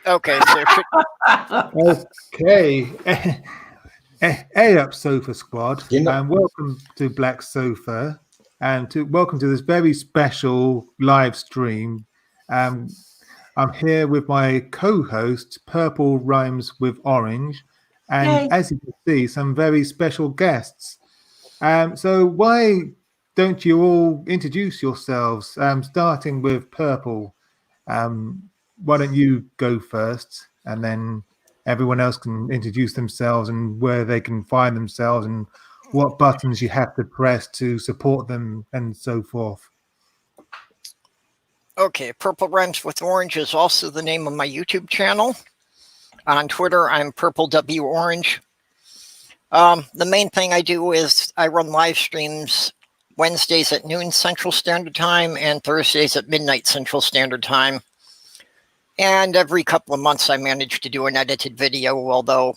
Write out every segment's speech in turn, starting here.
Okay, so Okay. Hey up, Sofa Squad, You know- and welcome to Black Sofa, and welcome to this very special live stream. I'm here with my co-host, Purple Rhymes with Orange, and Yay. as you can see, some very special guests. So why don't you all introduce yourselves? Starting with Purple. Why don't you go first, and then everyone else can introduce themselves and where they can find themselves and what buttons you have to press to support them and so forth. okay, Purple Rhymes with Orange is also the name of my YouTube channel. On Twitter, I'm Purple W Orange. The main thing I do is I run live streams Wednesdays at noon Central Standard Time and Thursdays at midnight Central Standard Time. And every couple of months, I manage to do an edited video, although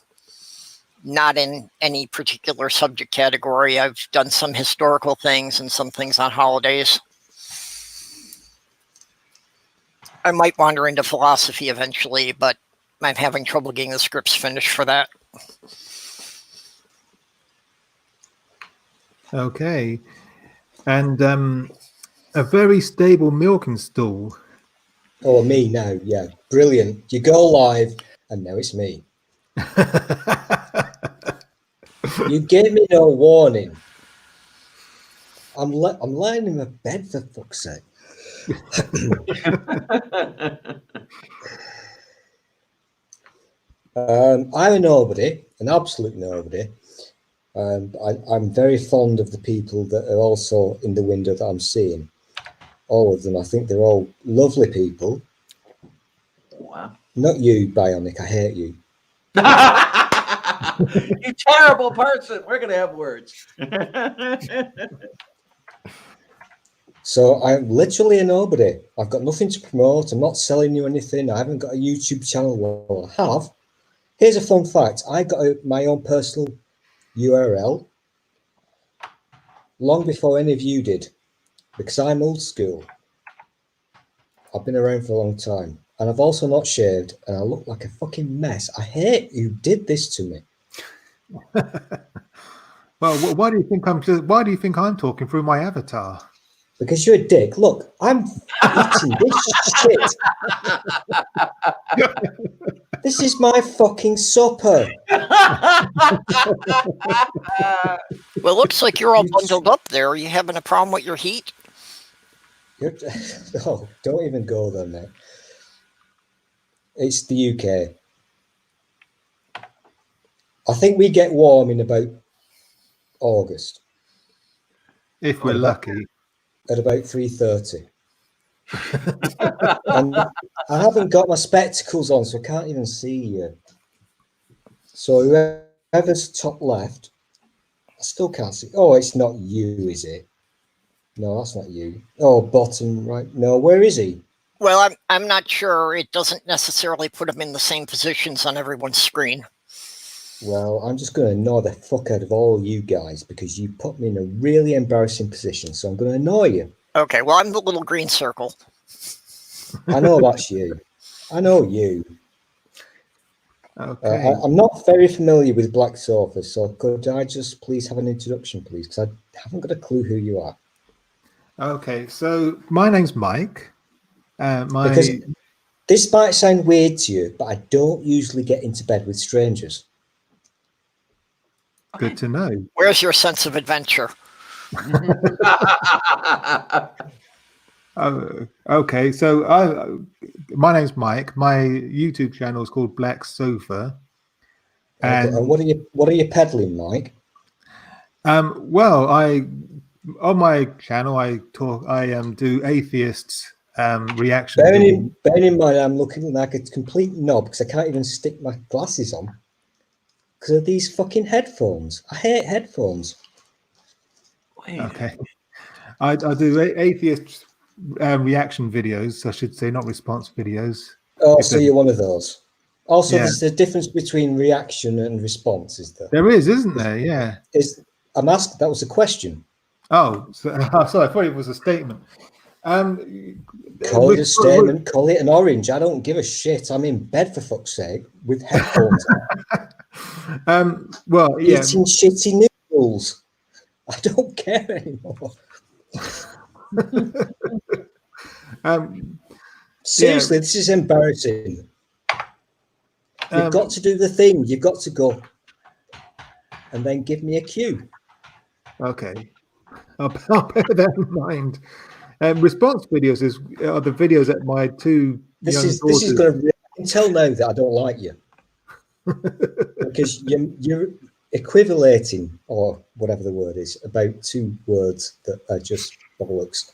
not in any particular subject category. I've done some historical things and some things on holidays. I might wander into philosophy eventually, but I'm having trouble getting the scripts finished for that. Okay. And a very stable milking stool. Oh, me now. Yeah, brilliant. You go live, and now it's me. You gave me no warning. I'm lying in my bed, for fuck's sake. I'm a nobody, an absolute nobody. I'm very fond of the people that are also in the window that I'm seeing. All of them. I think they're all lovely people. Wow. Not you, Bionic. I hate you. You terrible person. We're going to have words. So I'm literally a nobody. I've got nothing to promote. I'm not selling you anything. I haven't got a YouTube channel. Well, I have. Here's a fun fact. I got my own personal URL long before any of you did, because I'm old school. I've been around for a long time, and I've also not shaved, and I look like a fucking mess. I hate you did this to me. Well, why do you think I'm talking through my avatar? Because you're a dick. Look, I'm eating this shit. This is my fucking supper. Well, it looks like you're all bundled up there. Are you having a problem with your heat? Oh, don't even go there, mate. It's the UK. I think we get warm in about August. If we're lucky. At about 3:30. And I haven't got my spectacles on, so I can't even see you. So whoever's top left, I still can't see. Oh, it's not you, is it? No, that's not you. Oh, bottom right. No, where is he? Well, I'm not sure. It doesn't necessarily put them in the same positions on everyone's screen. Well, I'm just going to annoy the fuck out of all you guys because you put me in a really embarrassing position, so I'm going to annoy you. Okay, well, I'm the little green circle. I know that's you. I know you. Okay. I'm not very familiar with Black Sofa, so could I just please have an introduction, please? Because I haven't got a clue who you are. Okay, so my name's Mike. Because this might sound weird to you, but I don't usually get into bed with strangers. Good to know. Where's your sense of adventure? Okay, so my name's Mike. My YouTube channel is called Black Sofa. And what are you peddling, Mike? Well, on my channel I do atheists reaction. Bearing in mind, I'm looking like a complete knob because I can't even stick my glasses on because of these fucking headphones. I hate headphones. Okay, I do atheist reaction videos. I should say, not response videos. Oh, so you're one of those. Also, Yeah. There's a difference between reaction and response, is there? There is, isn't there? Yeah. I'm asked. That was a question. Oh, sorry. I thought it was a statement. Call it a statement, call it an orange. I don't give a shit. I'm in bed, for fuck's sake, with headphones on. Well, yeah. Eating shitty noodles. I don't care anymore. Seriously, this is embarrassing. You've got to do the thing. You've got to go. And then give me a cue. Okay. I'll bear that in mind. Response videos are the videos that my two This young is daughters... going to... I can tell now that I don't like you. Because you're equivalating, or whatever the word is, about two words that are just bollocks.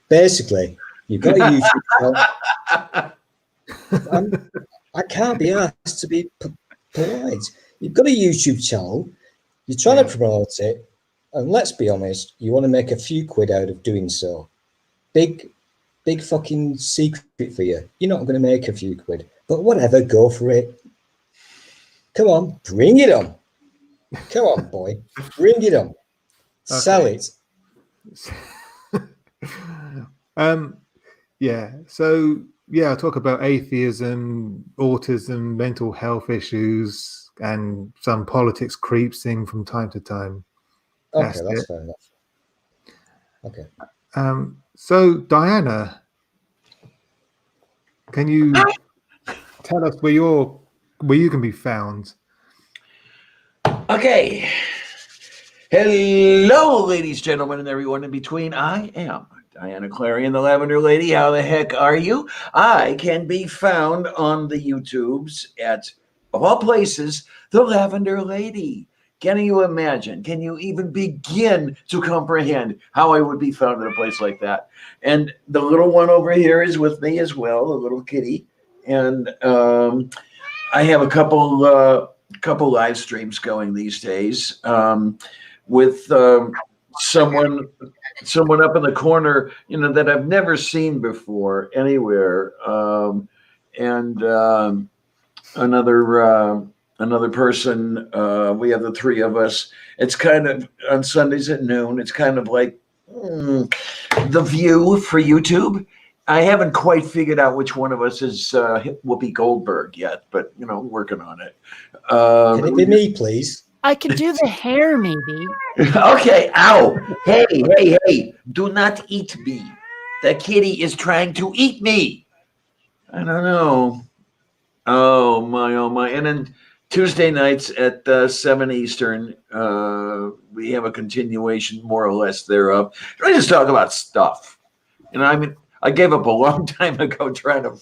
Basically, you've got a YouTube channel. I can't be asked to be polite. You've got a YouTube channel. You're trying to promote it. And let's be honest, you want to make a few quid out of doing so. Big fucking secret for you. You're not going to make a few quid. But whatever, go for it. Come on, bring it on. Come on, boy. Bring it on. Okay. Sell it. Yeah. So, yeah, I'll talk about atheism, autism, mental health issues, and some politics creeps in from time to time. Okay, that's fair enough. Okay. So, Diana, can you tell us where you can be found? Okay. Hello, ladies, gentlemen, and everyone in between. I am Diana Clarion, the Lavender Lady. How the heck are you? I can be found on the YouTubes at, of all places, the Lavender Lady. Can you imagine? Can you even begin to comprehend how I would be found in a place like that? And the little one over here is with me as well, the little kitty. And I have a couple live streams going these days with someone up in the corner, that I've never seen before anywhere, and another person. We have the three of us. It's kind of on Sundays at noon. It's kind of like The View for YouTube. I haven't quite figured out which one of us is Whoopi Goldberg yet, but working on it. Can it be me, please? I could do the hair, maybe. Okay. Ow. Hey. Do not eat me. The kitty is trying to eat me. I don't know. Oh my. And then Tuesday nights at 7 Eastern, we have a continuation more or less thereof. I just talk about stuff. I gave up a long time ago trying to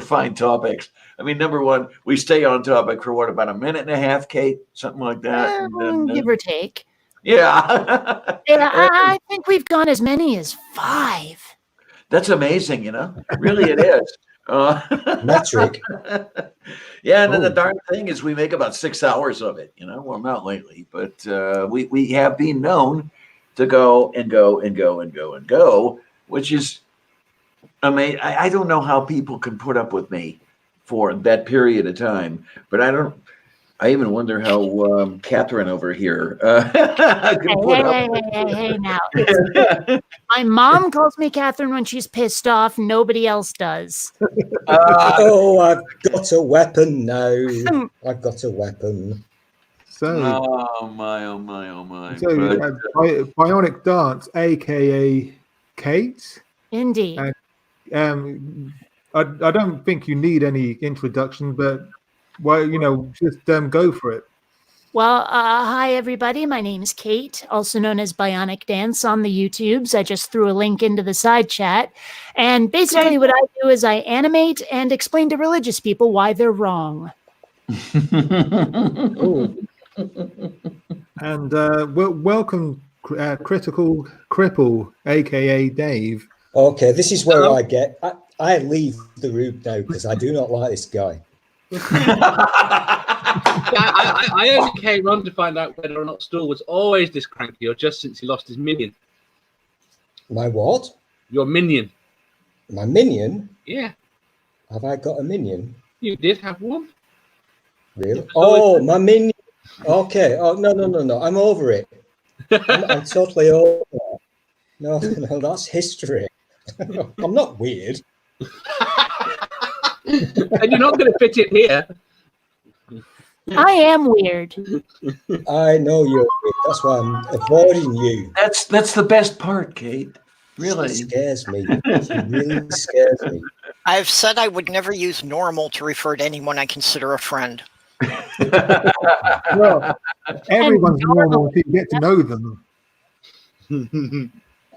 find topics. Number one, we stay on topic for about a minute and a half, Kate, something like that. And then, give or take. Yeah. Yeah, I think we've gone as many as 5. That's amazing, Really, it is. Metric. Yeah, and then the darn thing is we make about 6 hours of it, Well, not lately, but we have been known to go, which is amazing. I don't know how people can put up with me for that period of time, but I even wonder how Catherine over here can put up. Hey, now. My mom calls me Catherine when she's pissed off. Nobody else does. I've got a weapon now. I've got a weapon. So, oh my. So, Bionic Dance, aka Kate. Indeed. I don't think you need any introduction, but just go for it. Well, hi everybody. My name is Kate, also known as Bionic Dance on the YouTubes. I just threw a link into the side chat, and basically what I do is I animate and explain to religious people why they're wrong. And welcome, Critical Cripple, aka Dave. Okay, this is where I leave the room now because I do not like this guy. I only came on to find out whether or not Stuhl was always this cranky or just since he lost his minion. My what? Your minion. My minion? Yeah. Have I got a minion? You did have one. Really? Oh, my minion. Okay. Oh, no. I'm over it. I'm totally over it. No, that's history. I'm not weird. And you're not going to fit in here. I am weird. I know you're weird. That's why I'm avoiding you. That's the best part, Kate. Really. It scares me. It really scares me. I've said I would never use normal to refer to anyone I consider a friend. Well, everyone's normal until you get to know them.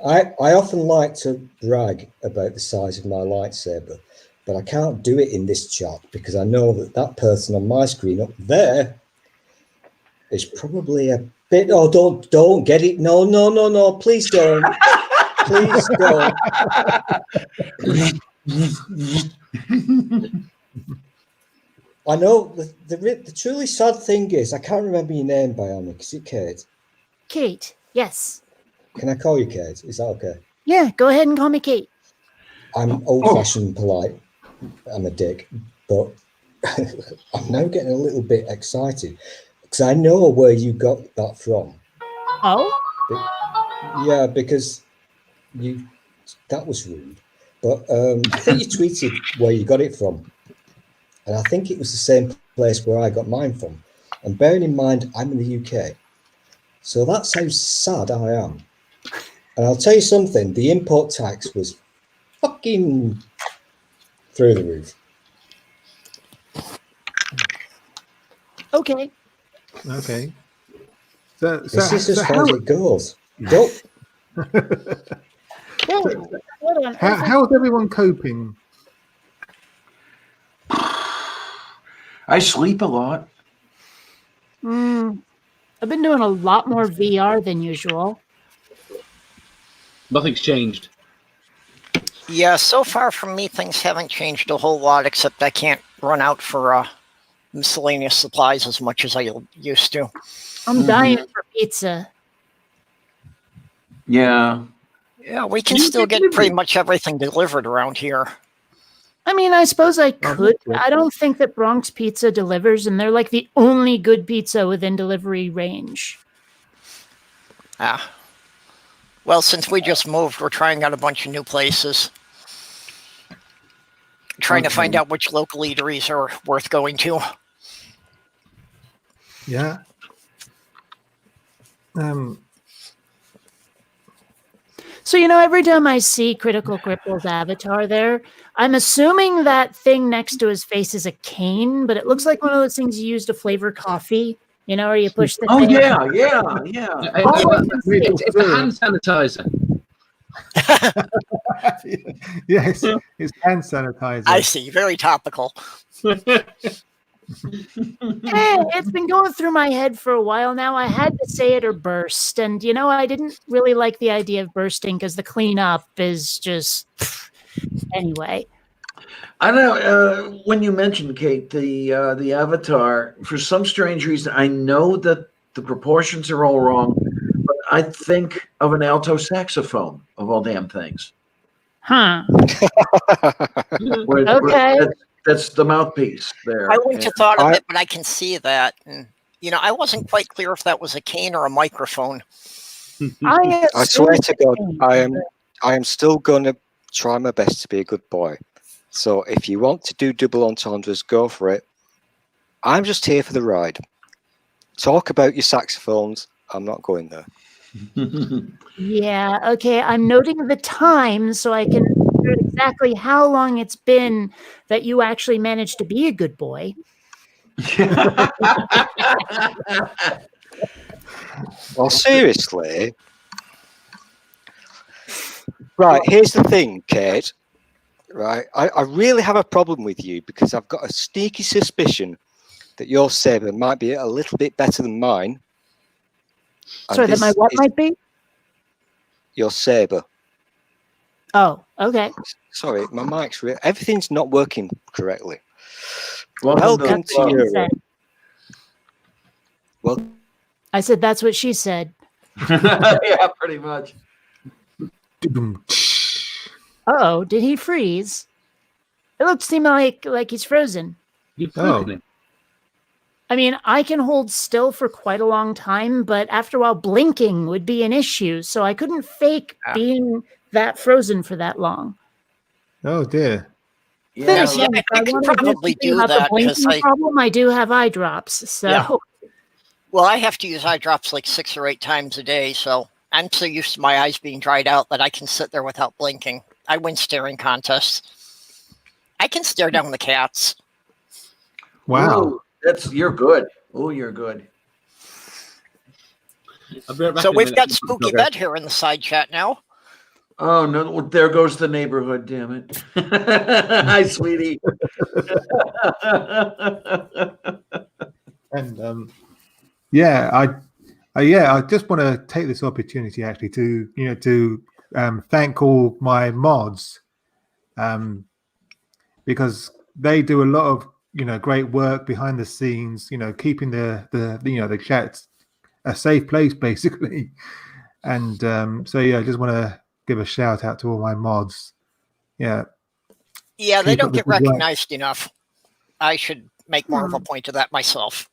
I often like to brag about the size of my lightsaber, but I can't do it in this chat because I know that person on my screen up there is probably a bit. Oh, don't get it. No. Please don't. Please don't. I know the truly sad thing is I can't remember your name, Bionic. Is it Kate? Kate, yes. Can I call you Kate? Is that okay? Yeah, go ahead and call me Kate. I'm old-fashioned polite. I'm a dick, but I'm now getting a little bit excited because I know where you got that from. Oh? Yeah, because that was rude. But I think you tweeted where you got it from. And I think it was the same place where I got mine from. And bearing in mind, I'm in the UK. So that's how sad I am. And I'll tell you something, the import tax was fucking through the roof. Okay. Okay. So This is as far how, as it goes. Don't. how's everyone coping? I sleep a lot. I've been doing a lot more VR than usual. Nothing's changed. Yeah, so far from me, things haven't changed a whole lot, except I can't run out for miscellaneous supplies as much as I used to. I'm dying for pizza. Yeah. Yeah, we can You still get get pretty delivery. much everything delivered around here. I mean, I suppose I Oh, could. that's good. I don't think that Bronx Pizza delivers, and they're like the only good pizza within delivery range. Ah. Well, since we just moved, we're trying out a bunch of new places. Trying to find Okay. out which local eateries are worth going to. Yeah. So, every time I see Critical Cripple's avatar there, I'm assuming that thing next to his face is a cane, but it looks like one of those things you use to flavor coffee, where you push the Oh thing. yeah. All I can see- It's a hand sanitizer. Yes, it's hand sanitizer. I see. Very topical. Hey, it's been going through my head for a while now. I had to say it or burst. And, I didn't really like the idea of bursting because the cleanup is just. Anyway. I don't know. When you mentioned, Kate, the avatar, for some strange reason, I know that the proportions are all wrong, but I think of an alto saxophone of all damn things. Huh. Where Okay. that's the mouthpiece there. I wouldn't have thought of it, but I can see that. And, I wasn't quite clear if that was a cane or a microphone. I swear to God, assumed- I am still going to try my best to be a good boy. So if you want to do double entendres, go for it. I'm just here for the ride. Talk about your saxophones. I'm not going there. Yeah, okay. I'm noting the time so I can figure out exactly how long it's been that you actually managed to be a good boy. Well, seriously. Right, here's the thing, Kate. Right, I really have a problem with you because I've got a sneaky suspicion that your saber might be a little bit better than mine. And Sorry, that my this what is might be? your saber. Oh, okay. Sorry, my mic's everything's not working correctly. Welcome to That's what she Europe. said. Well, I said that's what she said. Yeah, pretty much. Uh-oh, did he freeze? It looks to me like he's frozen. You've Oh. broken him. I mean, I can hold still for quite a long time, but after a while, blinking would be an issue. So I couldn't fake being that frozen for that long. Oh dear. Then Yeah, see, again, if I I could want to probably something do about the that because blinking problem, I do have eye drops. So Yeah. well, I have to use eye drops like 6 or 8 times a day. So I'm so used to my eyes being dried out that I can sit there without blinking. I win staring contests. I can stare down the cats. Wow. Ooh, you're good. Oh, you're good. I'll be right back So in a we've minute. got Spooky Bed here in the side chat now. Oh no! Well, there goes the neighborhood. Damn it! Hi, sweetie. And yeah, I just want to take this opportunity actually to thank all my mods, because they do a lot of great work behind the scenes, keeping the chat a safe place basically. And so yeah, I just want to give a shout out to all my mods. Yeah, Yeah, they Keep don't up the get good work. recognized enough. I should make more of a point of that myself.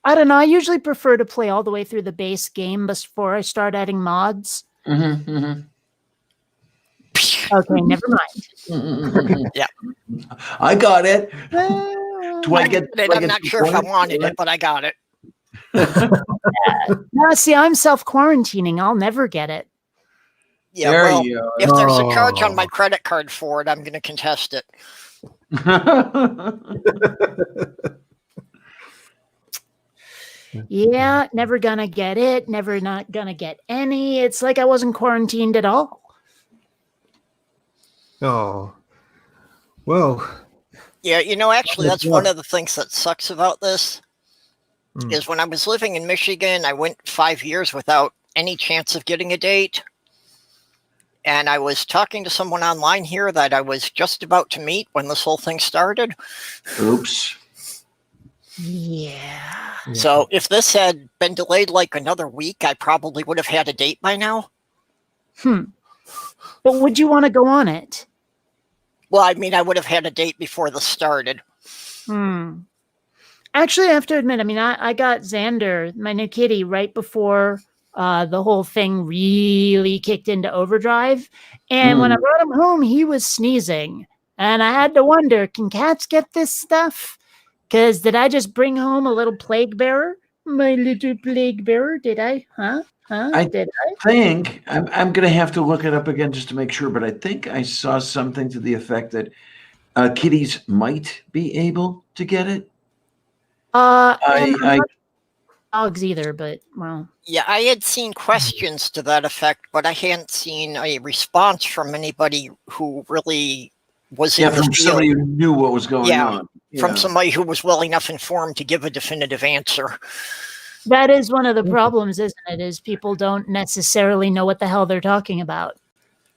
I don't know. I usually prefer to play all the way through the base game before I start adding mods. Mm-hmm. Okay, never mind. Yeah. I got it. Well, Do I get? And I'm not sure if I wanted it, but I got it. no, see, I'm self-quarantining. I'll never get it. Yeah, There well, you if there's a charge on Oh. my credit card for it, I'm going to contest it. are. Yeah, never gonna get it. Never not gonna get any. It's like I wasn't quarantined at all. Oh, well, Yeah, actually, that's one of the things that sucks about this. Mm. Is when I was living in Michigan, I went 5 years without any chance of getting a date. And I was talking to someone online here that I was just about to meet when this whole thing started. Oops. Yeah. So if this had been delayed like another week, I probably would have had a date by now. But would you want to go on it? Well, I mean, I would have had a date before this started. Actually, I have to admit, I mean, I got Xander, my new kitty, right before the whole thing really kicked into overdrive. And when I brought him home, he was sneezing. And I had to wonder, can cats get this stuff? Because did I just bring home a little plague bearer? My little plague bearer? Did I? Did I? think I'm going to have to look it up again just to make sure, but I think I saw something to the effect that kitties might be able to get it. And I'm not dogs either, but well. Yeah, I had seen questions to that effect, but I hadn't seen a response from anybody who really was in the from field. somebody who knew what was going on. From somebody who was well enough informed to give a definitive answer. That is one of the problems, isn't it? Is people don't necessarily know what the hell they're talking about.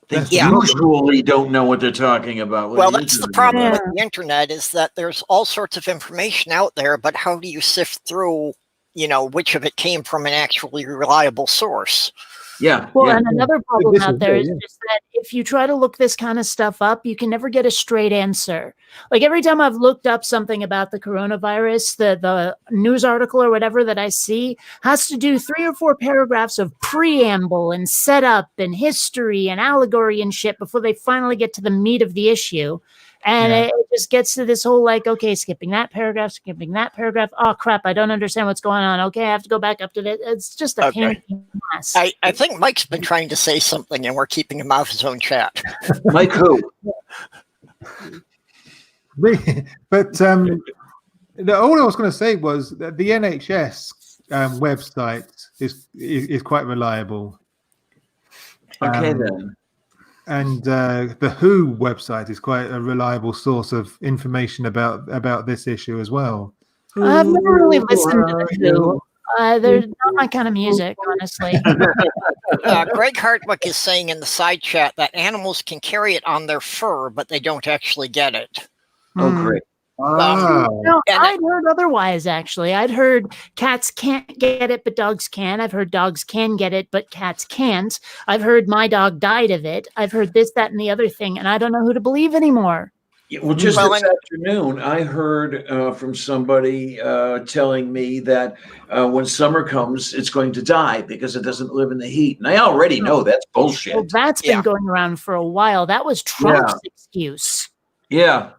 They Yeah. usually don't know what they're talking about. Well, that's the problem with Yeah. the internet, is that there's all sorts of information out there, but how do you sift through, which of it came from an actually reliable source? Yeah. Well, yeah. and another problem This out is there it, is yeah. just that if you try to look this kind of stuff up, you can never get a straight answer. Like every time I've looked up something about the coronavirus, the news article or whatever that I see has to do 3 or 4 paragraphs of preamble and setup and history and allegory and shit before they finally get to the meat of the issue. And Yeah. it just gets to this whole like, okay, skipping that paragraph. Oh, crap, I don't understand what's going on. Okay, I have to go back up to it. It's just a pain in the ass. I think Mike's been trying to say something, and we're keeping him out of his own chat. Mike who? But all I was going to say was that the NHS website is quite reliable. Okay, then. And the WHO website is quite a reliable source of information about this issue as well. I've never really listened to the Who. They're not my kind of music, honestly. Greg Hartwick is saying in the side chat that animals can carry it on their fur, but they don't actually get it. Oh, great. No, And I'd heard otherwise, actually. I'd heard cats can't get it, but dogs can. I've heard dogs can get it, but cats can't. I've heard my dog died of it. I've heard this, that, and the other thing, and I don't know who to believe anymore. Yeah, well, just Well, this and- afternoon, I heard from somebody telling me that when summer comes, it's going to die because it doesn't live in the heat. And I already know that's bullshit. Well, that's been Yeah. going around for a while. That was Trump's excuse. Yeah.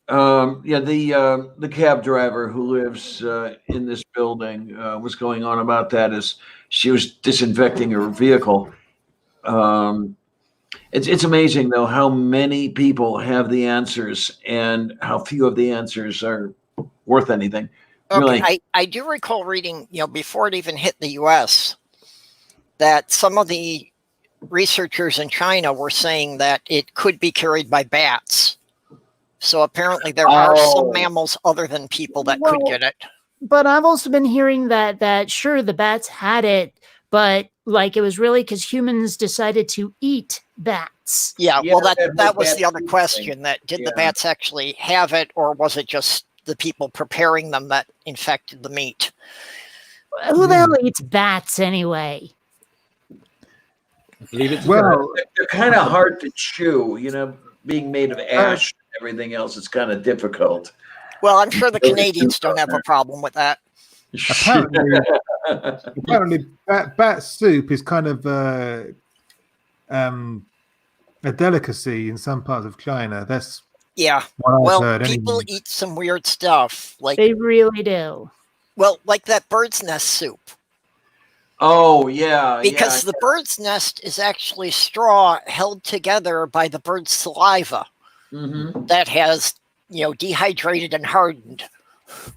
The cab driver who lives in this building was going on about that as she was disinfecting her vehicle. It's amazing though how many people have the answers and how few of the answers are worth anything. Okay, Really, I do recall reading, before it even hit the U.S., that some of the researchers in China were saying that it could be carried by bats. So apparently there are some mammals other than people that could get it. But I've also been hearing that sure, the bats had it, but like it was really because humans decided to eat bats. Yeah, Yeah, well, that that whole was bat the other food question. thing. That did the Yeah. bats actually have it, or was it just the people preparing them that infected the meat? Who the hell eats bats anyway? I believe it's Well, they're kind of hard to chew. Being made of ash and everything else, it's kind of difficult. Well, I'm sure the Canadians don't have a problem with that. apparently bat soup is kind of a delicacy in some parts of China. That's Yeah. what I've Well, heard. people anyway. eat some weird stuff, like They really do. like that bird's nest soup. Oh yeah, Because the bird's nest is actually straw held together by the bird's saliva that has, dehydrated and hardened.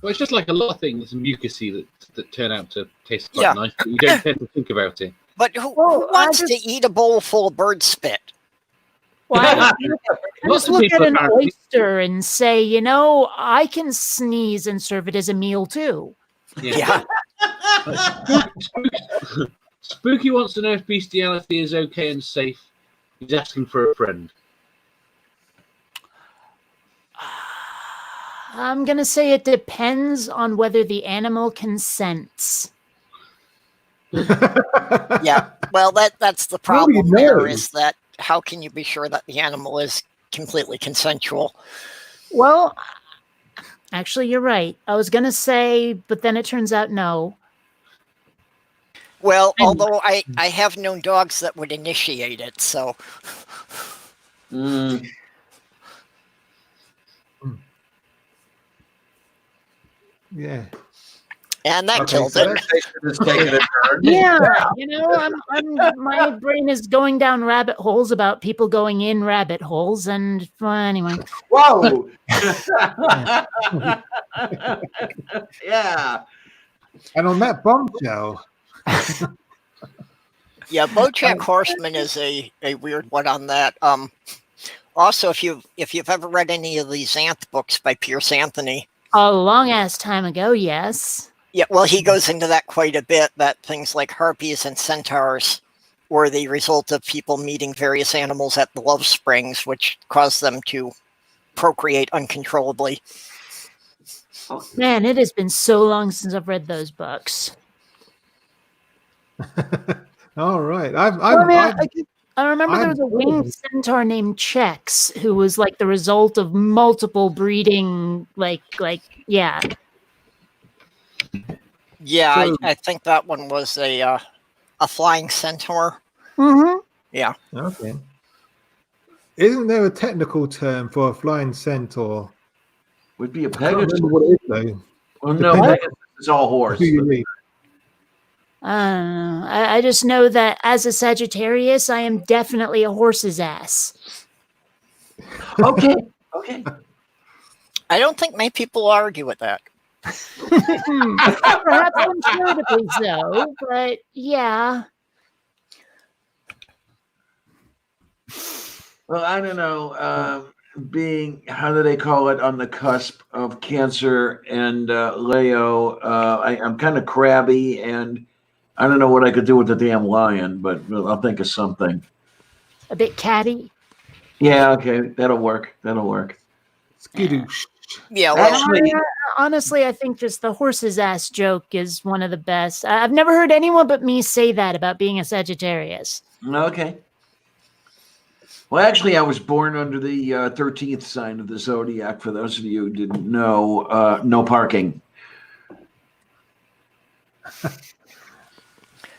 Well, it's just like a lot of things mucousy that turn out to taste quite nice, but you don't tend to think about it. But who Well, wants to eat a bowl full of bird spit? Well, I Lots just of look people at an apparently- oyster and say, I can sneeze and serve it as a meal too. Yeah. Spooky wants to know if bestiality is okay and safe. He's asking for a friend. I'm going to say it depends on whether the animal consents. Yeah. Well, that's the How do you problem there know? is that how can you be sure that the animal is completely consensual? Well, actually, you're right. I was going to say, but then it turns out no. Well, although I have known dogs that would initiate it, so Yeah. and that Okay, killed so it. It's taking a turn. Yeah, my brain is going down rabbit holes about people going in rabbit holes, and well, anyway. Whoa! Yeah. And on that bombshell, Yeah, BoJack Horseman is a weird one on that. Also, if you've ever read any of the Xanth books by Pierce Anthony, A long ass time ago, yes. yeah, well, he goes into that quite a bit. That things like harpies and centaurs were the result of people meeting various animals at the love springs, which caused them to procreate uncontrollably. Man, it has been so long since I've read those books. all right. I remember there was a winged centaur named Chex who was like the result of multiple breeding, yeah. Yeah, So- I think that one was a flying centaur. Mm-hmm. Yeah. Okay. Isn't there a technical term for a flying centaur? Would be a I can't Pegasus. remember what it is though. Well, no, Depends- Pegasus is all horse. Who you read. I don't know. I just know that as a Sagittarius, I am definitely a horse's ass. Okay. I don't think many people argue with that. Perhaps uncharitably so, but yeah. Well, I don't know. Being, how do they call it, on the cusp of Cancer and Leo, I'm kind of crabby, and I don't know what I could do with the damn lion, but I'll think of something. A bit catty. Yeah, okay, that'll work. Skidoosh. Yeah, well, Actually, Honestly, I think just the horse's ass joke is one of the best. I've never heard anyone but me say that about being a Sagittarius. okay. Well, actually, I was born under the 13th sign of the Zodiac. For those of you who didn't know, no parking.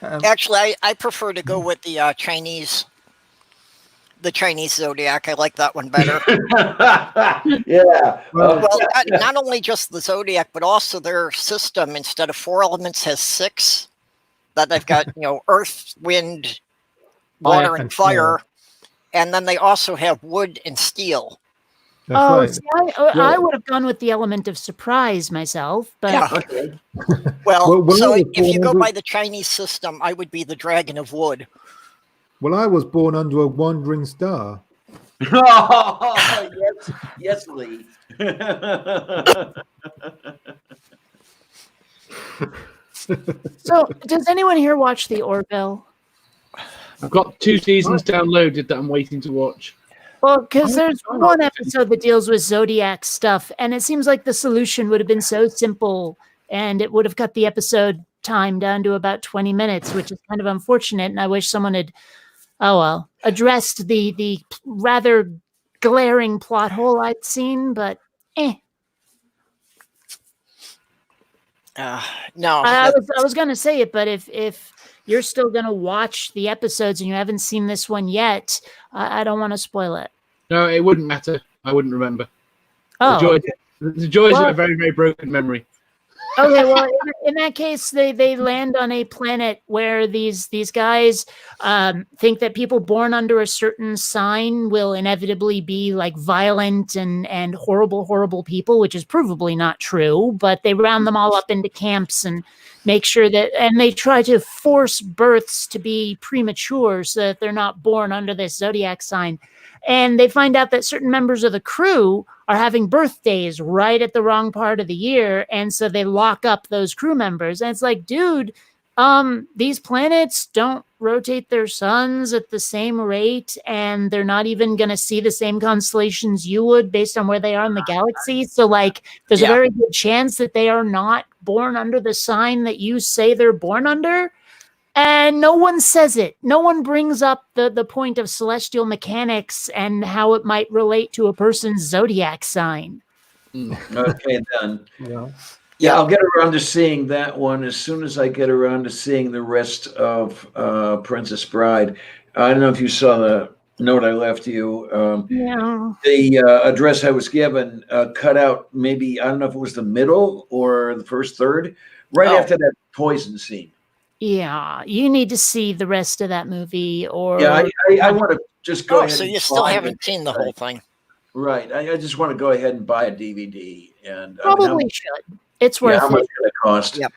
Actually, I prefer to go with the Chinese Zodiac. I like that one better. Yeah. Well, not only just the Zodiac, but also their system, instead of 4 elements, has 6. That they've got, earth, wind, water, and fire. And then they also have wood and steel. That's right. See, I would have gone with the element of surprise myself, but Yeah. Okay. Well, Well, so I was if you born go under- by the Chinese system, I would be the Dragon of Wood. Well, I was born under a wandering star. Oh, yes, Lee. so does anyone here watch the Orville? I've got 2 seasons downloaded that I'm waiting to watch. Well, because there's one episode that deals with Zodiac stuff, and it seems like the solution would have been so simple, and it would have cut the episode time down to about 20 minutes, which is kind of unfortunate. And I wish someone had, addressed the rather glaring plot hole I'd seen, but No, I was going to say it, but if you're still going to watch the episodes and you haven't seen this one yet, I don't want to spoil it. No, it wouldn't matter. I wouldn't remember. Oh, The joys of a very, very broken memory. okay. Well, in that case, they land on a planet where these guys think that people born under a certain sign will inevitably be like violent and horrible people, which is provably not true. But they round them all up into camps and make sure that, and they try to force births to be premature so that they're not born under this Zodiac sign. And they find out that certain members of the crew are having birthdays right at the wrong part of the year. And so they lock up those crew members. And it's like, dude, these planets don't rotate their suns at the same rate. And they're not even going to see the same constellations you would based on where they are in the galaxy. So like, there's a very good chance that they are not born under the sign that you say they're born under. And no one says it. No one brings up the point of celestial mechanics and how it might relate to a person's zodiac sign. Okay, then. Yeah. I'll get around to seeing that one as soon as I get around to seeing the rest of Princess Bride. I don't know if you saw the note I left you. Yeah. The address I was given cut out maybe, I don't know if it was the middle or the first third, right after that poison scene. Yeah, you need to see the rest of that movie, or I want to just go ahead. so and you still buy haven't it. seen the whole thing. Right. I just want to go ahead and buy a DVD. And probably should. It's worth how much it. did it cost? Yep.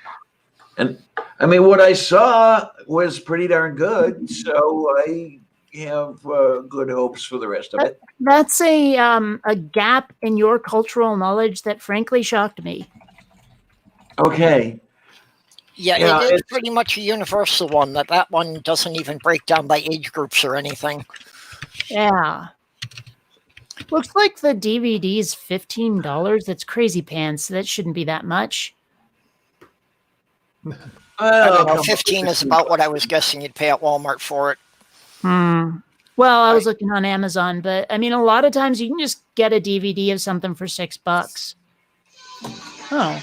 And I mean, what I saw was pretty darn good. So I have good hopes for the rest of it. That's a gap in your cultural knowledge that frankly shocked me. Okay. Yeah, it is pretty much a universal one. That one doesn't even break down by age groups or anything. Yeah. Looks like the DVD's $15. That's crazy pants. That shouldn't be that much. I don't know, 15 is about what I was guessing you'd pay at Walmart for it. Well, I was looking on Amazon, but I mean, a lot of times you can just get a DVD of something for $6. Oh.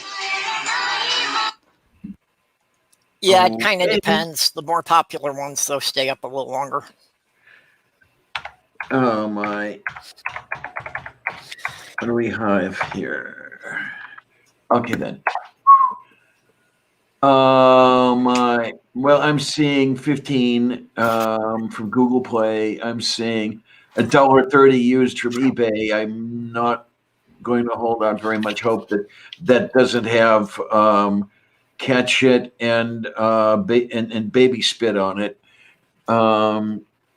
Yeah, it kind of depends. The more popular ones, though, stay up a little longer. Oh my. What do we have here? Okay then. My. Well, I'm seeing 15 from Google Play. I'm seeing $1.30 used from eBay. I'm not going to hold out very much hope that doesn't have cat shit and baby spit on it.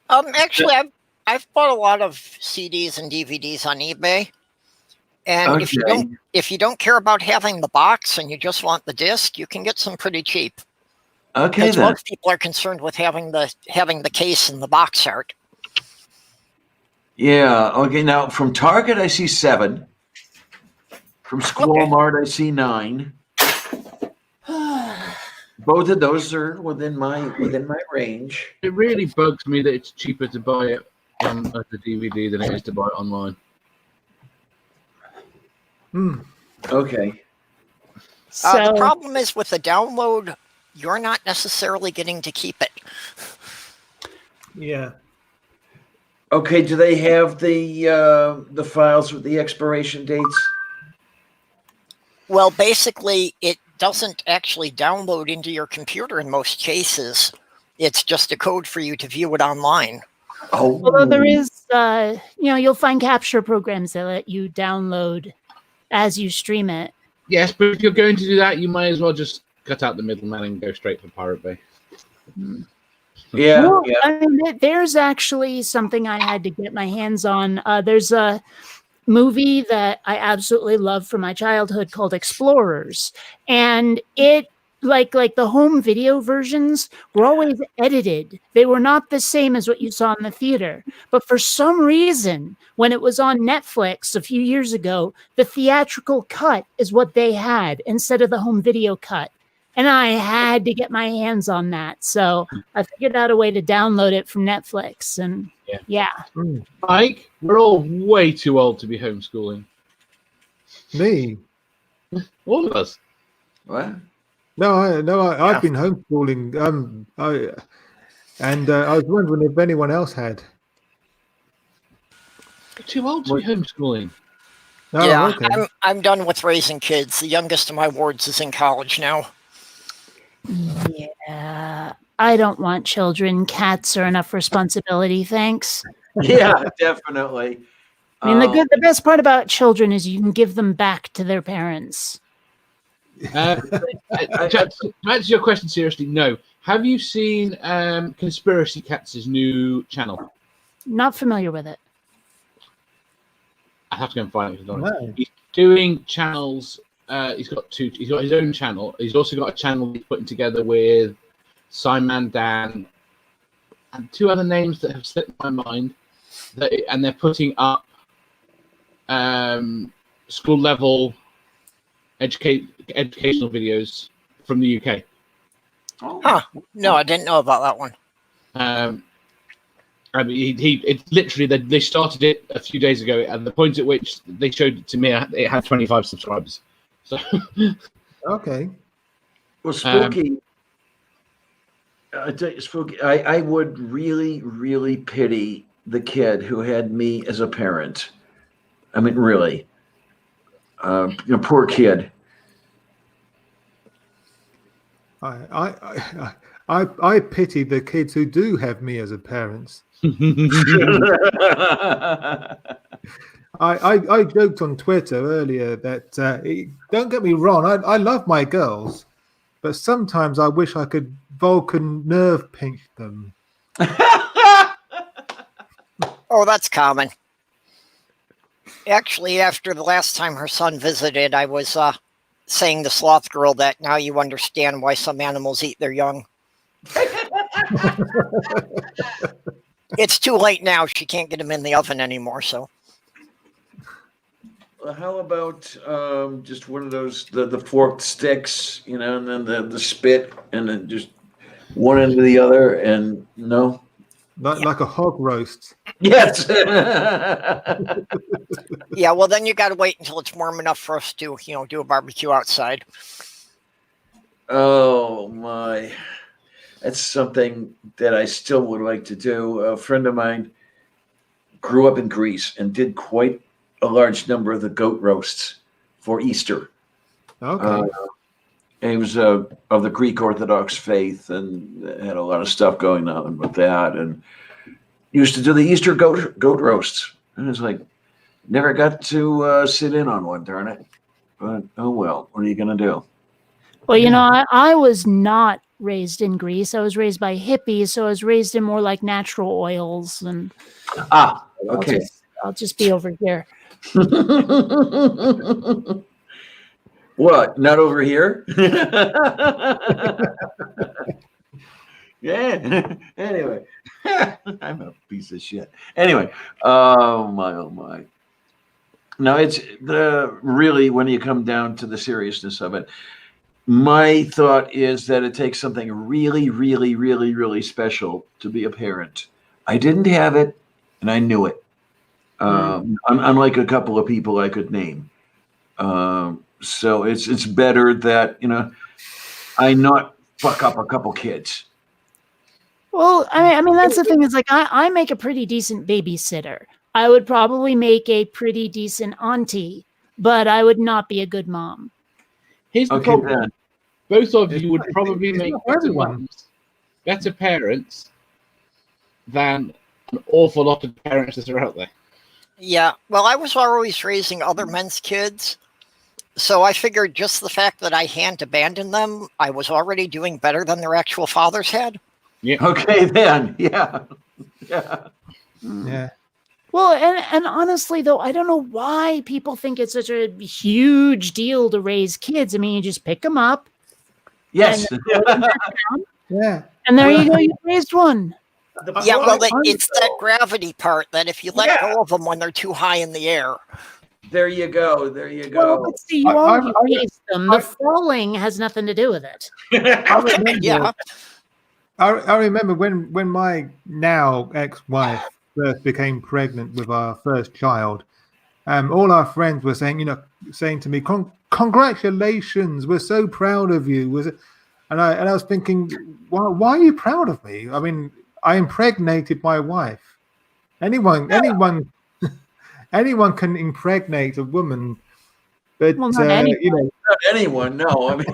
Actually, I've bought a lot of CDs and DVDs on eBay, and if you don't care about having the box and you just want the disc, you can get some pretty cheap. Okay, Because then. most people are concerned with having the case and the box art. Yeah. Okay. Now from Target, I see 7. From Walmart, I see 9. Both of those are within my range. It really bugs me that it's cheaper to buy it as a DVD than it is to buy it online. Okay. So The problem is with the download, you're not necessarily getting to keep it. Yeah. Okay. Do they have the files with the expiration dates? Well, basically, it doesn't actually download into your computer in most cases. It's just a code for you to view it online. Oh. although there is, you'll find capture programs that let you download as you stream it. Yes, but if you're going to do that, you might as well just cut out the middleman and go straight for Pirate Bay. Yeah. Well, Yeah. I mean, there's actually something I had to get my hands on. There's a movie that I absolutely love from my childhood called Explorers, and it like the home video versions were always edited. They were not the same as what you saw in the theater. But for some reason, when it was on Netflix a few years ago, the theatrical cut is what they had instead of the home video cut. And I had to get my hands on that. So I figured out a way to download it from Netflix. And yeah. Mike, we're all way too old to be homeschooling. Me? All of us. What? I've been homeschooling. I was wondering if anyone else had. We're too old to be homeschooling. Oh, yeah, okay. I'm done with raising kids. The youngest of my wards is in college now. Yeah. I don't want children. Cats are enough responsibility. Thanks. Yeah, definitely. I mean, the best part about children is you can give them back to their parents. To answer your question seriously, no. Have you seen Conspiracy Cats' new channel? Not familiar with it. I have to go and find it. No. He's doing channels. He's got his own channel. He's also got a channel he's putting together with Simon Dan and two other names that have slipped my mind. And they're putting up school level educational videos from the UK. Huh. No, I didn't know about that one. I mean, it's literally they started it a few days ago, and the point at which they showed it to me, it had 25 subscribers. So, Okay. Well, Spooky. I tell you, Spooky. I would really, really pity the kid who had me as a parent. I mean, really. Poor kid. I pity the kids who do have me as a parent. I joked on Twitter earlier that don't get me wrong, I love my girls, but sometimes I wish I could Vulcan nerve pinch them. Oh, that's common. Actually, after the last time her son visited, I was saying to Sloth Girl that now you understand why some animals eat their young. It's too late now. She can't get them in the oven anymore, so. Well, how about just one of those the forked sticks, and then the spit, and then just one into the other, and no. Like a hog roast. Yes. Yeah, well, then you got to wait until it's warm enough for us to, do a barbecue outside. Oh, my. That's something that I still would like to do. A friend of mine grew up in Greece and did quite a large number of the goat roasts for Easter. Okay. And he was of the Greek Orthodox faith and had a lot of stuff going on with that. And he used to do the Easter goat roasts. And it's like, never got to sit in on one, darn it. But, oh, well, what are you going to do? Well, I was not raised in Greece. I was raised by hippies, so I was raised in more like natural oils. And Okay. I'll just be over here. What? Not over here? Yeah. Anyway, I'm a piece of shit. Anyway, oh my. No, it's really when you come down to the seriousness of it. My thought is that it takes something really, really, really, really special to be a parent. I didn't have it. and I knew it. Unlike a couple of people I could name. So it's better that I not fuck up a couple kids. Well, I mean, that's the thing. Is like I make a pretty decent babysitter. I would probably make a pretty decent auntie, but I would not be a good mom. Here's the Okay, problem. then. Both of you would probably it's make not for everyone. better parents than an awful lot of parents that are out there. Yeah, well, I was always raising other men's kids, so I figured just the fact that I hadn't abandoned them, I was already doing better than their actual fathers had. Yeah. Okay, then. Yeah. Yeah. Well, and honestly, though, I don't know why people think it's such a huge deal to raise kids. I mean, you just pick them up, Yes. Yeah. and there you go, you raised one. Yeah, well, I'm- it's that gravity part that if you let go of them when they're too high in the air. There you go. There you Well, go. but see, you I- already I- raised them. The falling has nothing to do with it. I remember, Yeah. I remember when my now ex-wife first became pregnant with our first child. All our friends were saying to me, "Congratulations! We're so proud of you." And I was thinking, why are you proud of me? I mean, I impregnated my wife. Anyone can impregnate a woman, but Well, not anyone. Not anyone, no. I mean,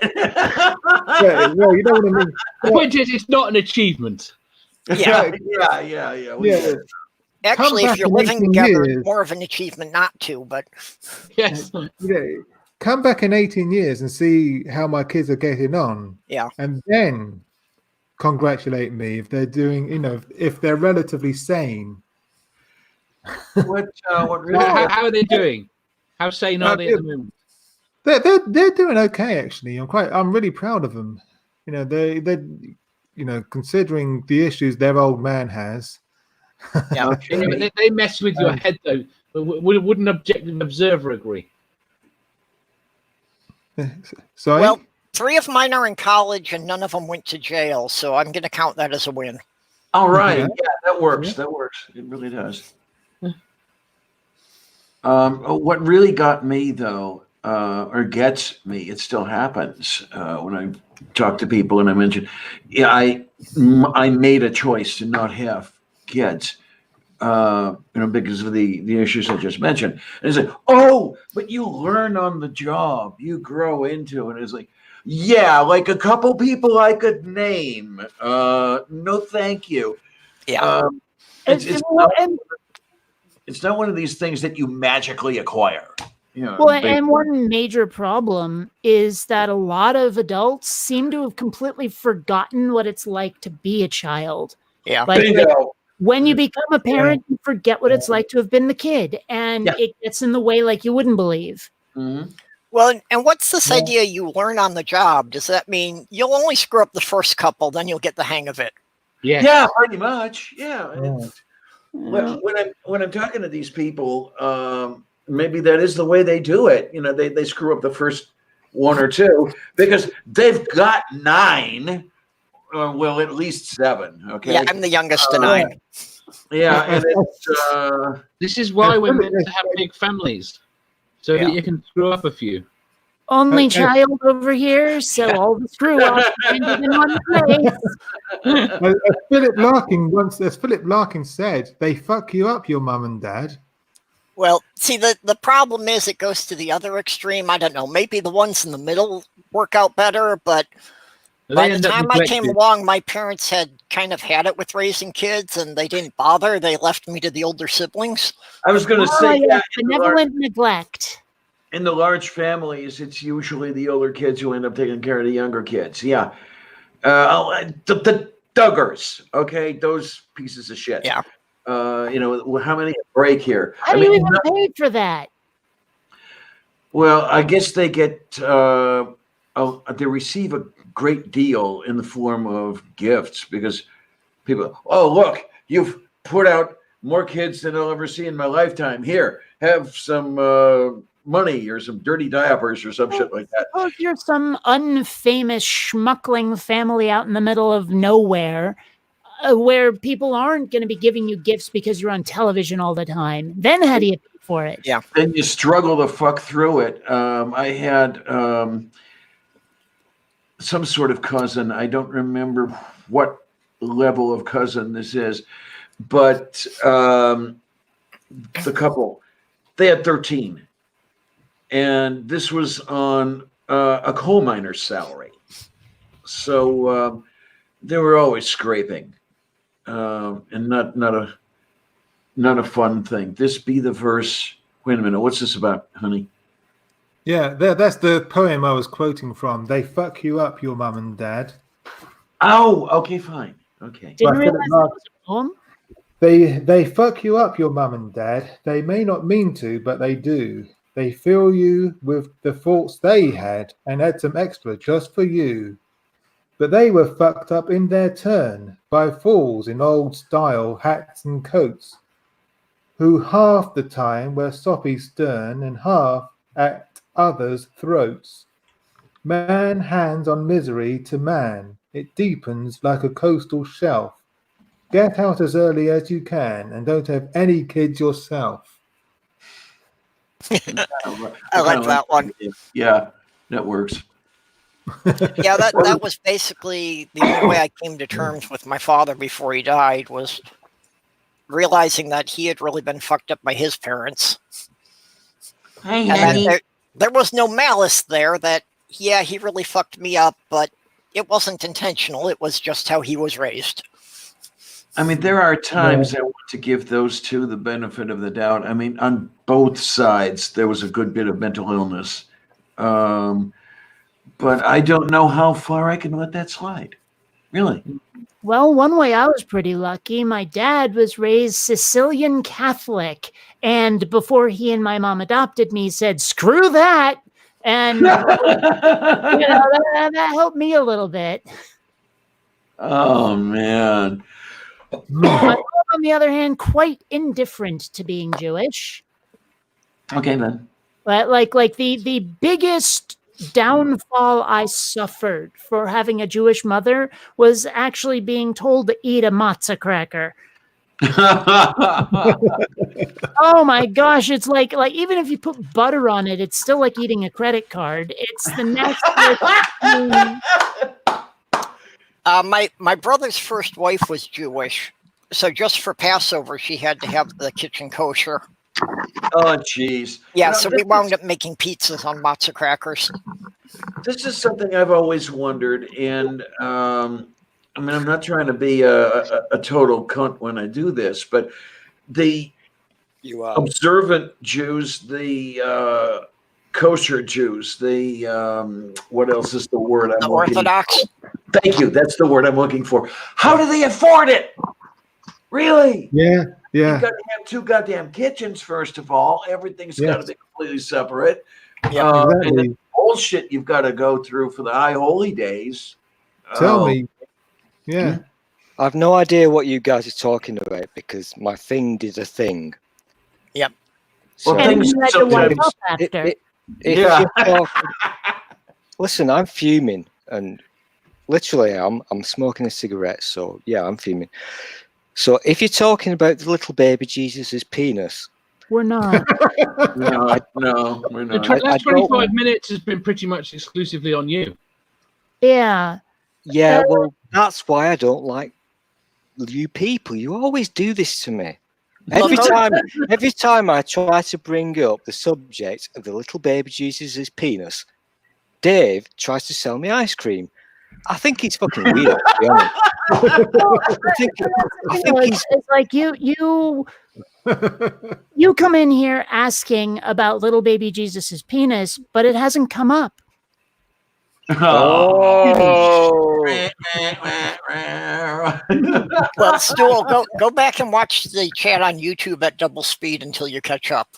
well, you know what I mean. The point is, it's not an achievement. Yeah. yeah. We Yeah. get it. Actually, back if you're in living 18 together, years. it's more of an achievement not to, but Yes. Come back in 18 years and see how my kids are getting on. Yeah. And then congratulate me if they're doing, if they're relatively sane. What really? How are they doing? How sane are they at the moment? They're doing okay, actually. I'm really proud of them. They considering the issues their old man has. yeah. Yeah, but they mess with your head, though. Would an objective observer agree? So Well, 3 of mine are in college and none of them went to jail, so I'm going to count that as a win. All right. Yeah. Yeah, that works. Yeah. That works. It really does. What really got me, though, or gets me, it still happens when I talk to people and I mention, I made a choice to not have kids, because of the issues I just mentioned. And it's like, oh, but you learn on the job, you grow into it. It's like, yeah, like a couple people I could name. No, thank you. Yeah. It's not one of these things that you magically acquire. Well, and one major problem is that a lot of adults seem to have completely forgotten what it's like to be a child. Yeah. Like, Bingo. when you become a parent, you forget what it's like to have been the kid, and Yeah. it gets in the way like you wouldn't believe. Mm-hmm. Well, and what's this idea you learn on the job? Does that mean you'll only screw up the first couple, then you'll get the hang of it? Yeah. Yeah, pretty much. Yeah. Yeah. When I'm talking to these people, maybe that is the way they do it. They screw up the first 1 or 2 because they've got 9. Well, at least 7. Okay. Yeah, I'm the youngest of 9. Yeah, and it's This is why we're meant to have big families, so that you can screw up a few. Only child over here, so all the screw ups ended in one place. As Philip Larkin said, they fuck you up, your mum and dad. Well, see, the problem is it goes to the other extreme. I don't know. Maybe the ones in the middle work out better, but by the time I came along, my parents had kind of had it with raising kids, and they didn't bother. They left me to the older siblings. I was going to say, yes, benevolent neglect. In the large families, it's usually the older kids who end up taking care of the younger kids. Yeah. The Duggars, okay? Those pieces of shit. Yeah. How many break here? How do you even pay for that? Well, I guess they get, they receive a great deal in the form of gifts because people, oh, look, you've put out more kids than I'll ever see in my lifetime. Here, have some money or some dirty diapers or some shit like that. Well, if you're some unfamous schmuckling family out in the middle of nowhere, where people aren't going to be giving you gifts because you're on television all the time. Then how do you pay for it? Yeah. Then you struggle to fuck through it. I had some sort of cousin. I don't remember what level of cousin this is, but the couple, they had 13. And this was on a coal miner's salary. So they were always scraping, and not a fun thing. This be the verse. Wait a minute. What's this about, honey? Yeah, that's the poem I was quoting from. They fuck you up, your mum and dad. Oh, okay, fine. Okay. Didn't realize that was a poem. They fuck you up, your mum and dad. They may not mean to, but they do. They fill you with the thoughts they had and add some extra just for you. But they were fucked up in their turn by fools in old style hats and coats, who half the time were soppy stern and half at others' throats. Man hands on misery to man, it deepens like a coastal shelf. Get out as early as you can and don't have any kids yourself. I like that one. Yeah, that works. Yeah, that was basically the only way I came to terms with my father before he died, was realizing that he had really been fucked up by his parents. Hey, And then there was no malice there, that, yeah, he really fucked me up, but it wasn't intentional. It was just how he was raised. I mean, there are times I want to give those two the benefit of the doubt. I mean, on both sides, there was a good bit of mental illness. But I don't know how far I can let that slide. Really? Well, one way I was pretty lucky. My dad was raised Sicilian Catholic, and before he and my mom adopted me, said, "Screw that," and that helped me a little bit. Oh, man. My mom, on the other hand, quite indifferent to being Jewish. Okay, then. But like the biggest downfall I suffered for having a Jewish mother was actually being told to eat a matzah cracker. Oh my gosh, it's like even if you put butter on it, it's still like eating a credit card. It's the next. My brother's first wife was Jewish, so just for Passover, she had to have the kitchen kosher. Oh, jeez. Yeah, so we wound up making pizzas on matzah crackers. This is something I've always wondered, and I mean, I'm not trying to be a total cunt when I do this, but the observant Jews, the kosher Jews, the what else is the word I'm looking for? Orthodox. Thank you. That's the word I'm looking for. How do they afford it? Really? Yeah. You've got to have two goddamn kitchens, first of all. Everything's got to be completely separate. Yeah, exactly. And then bullshit you've got to go through for the high holy days. Tell me. Yeah. I've no idea what you guys are talking about because my thing did a thing. Yep. Well, And things you had to wipe sometimes. up after. If you're talking, listen, I'm fuming, and literally, I'm smoking a cigarette. So yeah, I'm fuming. So if you're talking about the little baby Jesus' penis, We're not. No, we're The not. last 25 minutes has been pretty much exclusively on you. Yeah. yeah, well, that's why I don't like you people. You always do this to me. Every time I try to bring up the subject of the little baby Jesus' penis, Dave tries to sell me ice cream. I think he's fucking weird, to be honest. I think he's It's like you come in here asking about little baby Jesus's penis, but it hasn't come up. Well, Stu, go back and watch the chat on YouTube at double speed until you catch up.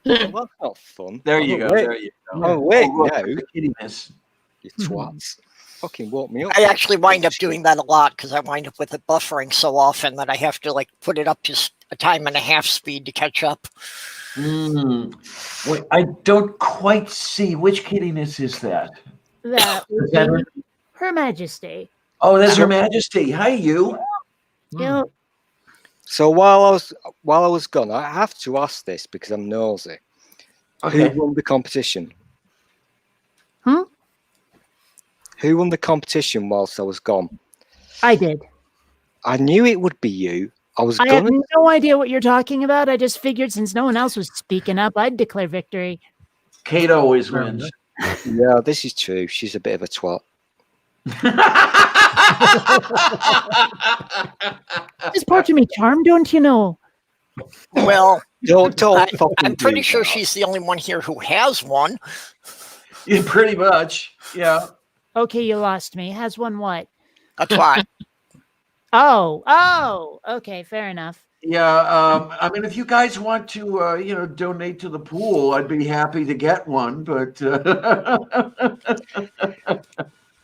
well, that's not fun. There you go. There you go. I'm awake Oh, look, now. the kittiness. You twats. Fucking woke me up. I actually wind up doing that a lot because I wind up with it buffering so often that I have to like put it up to a 1.5 speed to catch up. Wait, I don't quite see which kittiness is that. That Is that would be Her Majesty. Oh, that's Her Majesty. Hi, you. Yeah. So while I was gone, I have to ask this because I'm nosy. Okay. Who won the competition? Hmm? Who won the competition whilst I was gone? I did. I knew it would be you. I was I have gonna. no idea what you're talking about. I just figured since no one else was speaking up, I'd declare victory. Kate always wins. Yeah, this is true. She's a bit of a twat. Just part of me charm, don't you know? Well, Don't fucking. I'm pretty do sure that. she's the only one here who has one. Yeah, pretty much. Yeah. Okay, you lost me. Has one what? A twat. Oh, okay, fair enough. Yeah. I mean, if you guys want to, donate to the pool, I'd be happy to get one. But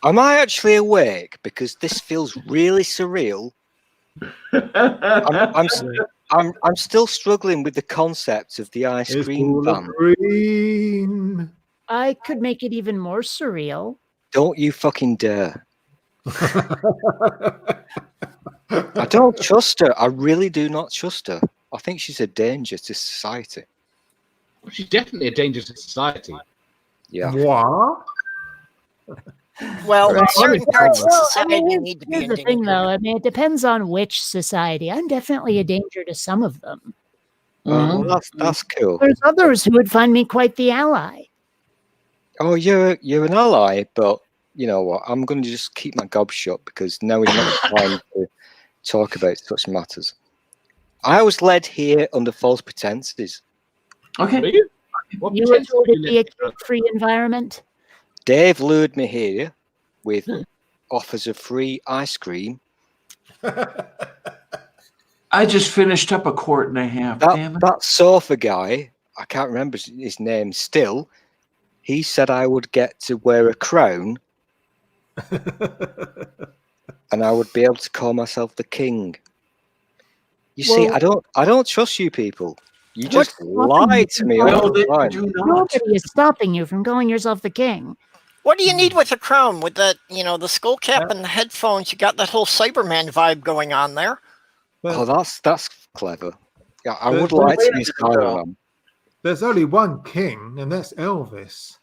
Am I actually awake? Because this feels really surreal. I'm still struggling with the concept of the ice It's cream all van. green. I could make it even more surreal. Don't you fucking dare. I don't trust her. I really do not trust her. I think she's a danger to society. Well, she's definitely a danger to society. Yeah. What? Well, certain parts of Well, I society mean, need to be here's the thing, endangered. though. I mean, it depends on which society. I'm definitely a danger to some of them. Well, that's cool. There's others who would find me quite the ally. Oh, you're an ally, but you know what? I'm going to just keep my gob shut because now is not the time to talk about such matters. I was led here under false pretenses. okay. Were you? What You were pretense told did it'd you be a live under? cake-free environment. Dave lured me here with offers of free ice cream. I just finished up a quart and a half. Damn it. That sofa guy, I can't remember his name still. He said I would get to wear a crown and I would be able to call myself the king. You see, Well- I don't trust you people. You What's just stopping lie you to from me calling- all No, the they time. do not. Nobody is stopping you from calling yourself the king. What do you need with a crown? With that, the skull cap and the headphones, you got that whole Cyberman vibe going on there. Oh, that's clever. Yeah, I But- would but like to wait a be minute, though. Spider-Man. There's only one king, and that's Elvis.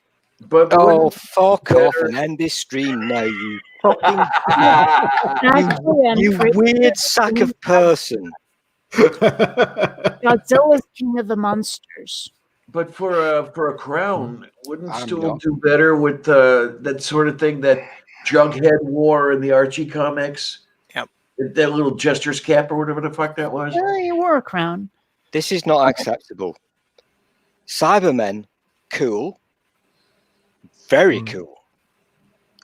But Oh, wouldn't- fuck off and end this stream now, you fucking Actually, I'm you afraid weird sack of person. Godzilla's king of the monsters. But for a crown, wouldn't I'm Stool not. do better with that sort of thing that Jughead wore in the Archie comics? Yep. That little jester's cap or whatever the fuck that was. Yeah, you wore a crown. This is not acceptable. Cybermen, cool. Very cool.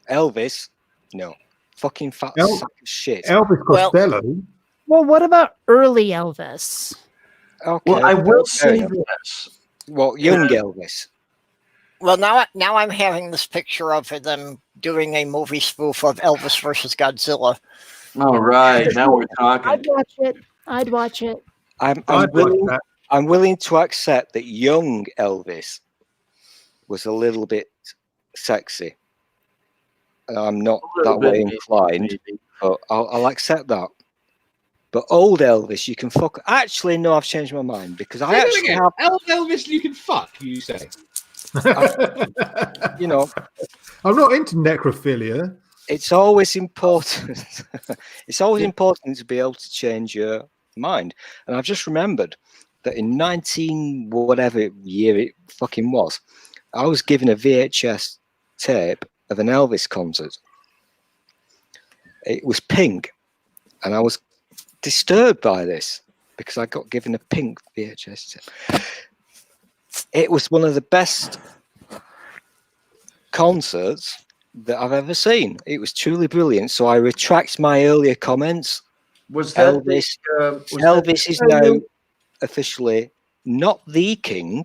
Elvis, no. Fucking fat El- sack of shit. Elvis Well- Costello. Well, what about early Elvis? Okay, Well, I will fair say enough. this. Well, young Elvis. Well, now I'm having this picture of them doing a movie spoof of Elvis versus Godzilla. All right, now we're talking. I'd watch it. I'd watch it. I'm I'd watch willing. that. I'm willing to accept that young Elvis was a little bit sexy. I'm not A little that way bit, inclined, maybe. but I'll accept that. But old Elvis, you can fuck. Actually, no, I've changed my mind because I actually have. Elvis, you can fuck. You say. You know, I'm not into necrophilia. it's always important. It's always important to be able to change your mind. And I've just remembered that in 19 whatever year it fucking was, I was given a VHS tape of an Elvis concert. It was pink, and I was disturbed by this because I got given a pink VHS tape. It was one of the best concerts that I've ever seen. It was truly brilliant. So I retract my earlier comments. Was that Elvis, was Elvis is now officially not the king.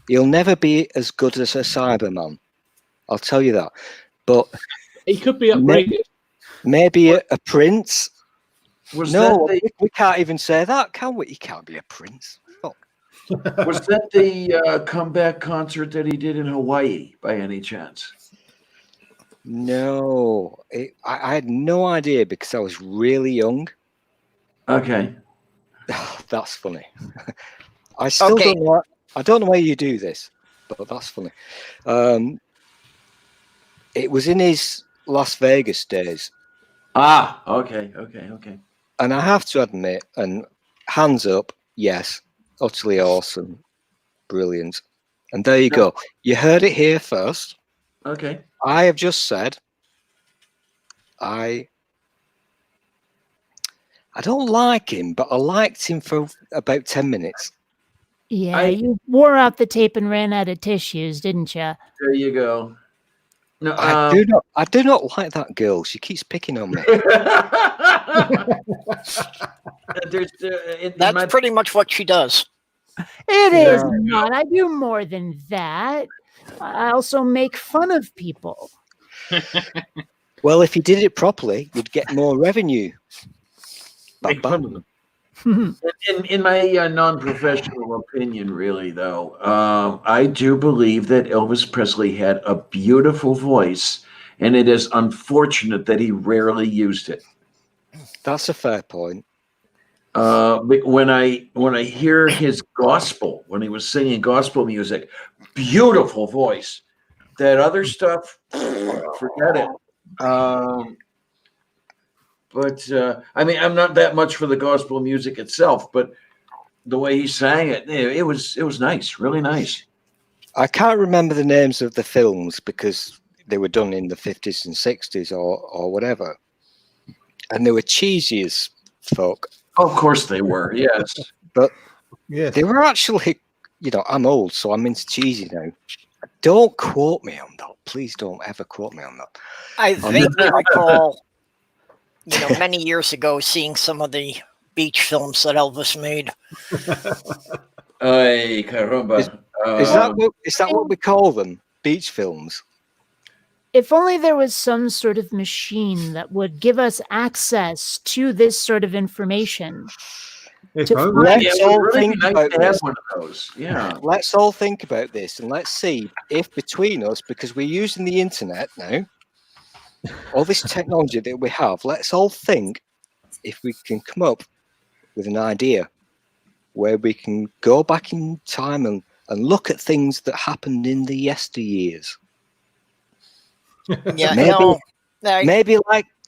He'll never be as good as a Cyberman. I'll tell you that. But He could be upgraded. maybe a prince. was No, that we can't even say that, can we? He can't be a prince. Fuck. was that the comeback concert that he did in Hawaii by any chance? No, I had no idea because I was really young. Okay. That's funny. I still Okay. don't know. I don't know why you do this, but that's funny. It was in his Las Vegas days, Ah, okay. and I have to admit, and hands up, yes, utterly awesome, brilliant. And there you go. You heard it here first. Okay. I have just said I don't like him, but I liked him for about 10 minutes. Yeah, you wore out the tape and ran out of tissues, didn't you? There you go. No, I do not like that girl. She keeps picking on me. That's pretty much what she does. It is not. I do more than that. I also make fun of people. Well, if you did it properly, you'd get more revenue. Make fun of them. In my non-professional opinion, really, though, I do believe that Elvis Presley had a beautiful voice, and it is unfortunate that he rarely used it. That's a fair point. But when I hear his gospel, when he was singing gospel music, beautiful voice. That other stuff, forget it. But I mean, I'm not that much for the gospel music itself, but the way he sang it, it was nice, really nice. I can't remember the names of the films because they were done in the 50s and 60s or whatever, and they were cheesy as fuck. Of course they were, yes. But Yes. they were actually, I'm old, so I'm into cheesy now. Don't quote me on that. Please don't ever quote me on that. I vaguely recall, many years ago, seeing some of the beach films that Elvis made. Ay, caramba. Is that what we call them? Beach films? If only there was some sort of machine that would give us access to this sort of information. If To only. find- Let's it would all really think be nice about to have this. one of those. Yeah. Let's all think about this and let's see if between us, because we're using the internet now, all this technology that we have, let's all think if we can come up with an idea where we can go back in time and look at things that happened in the yesteryears. Yeah, Maybe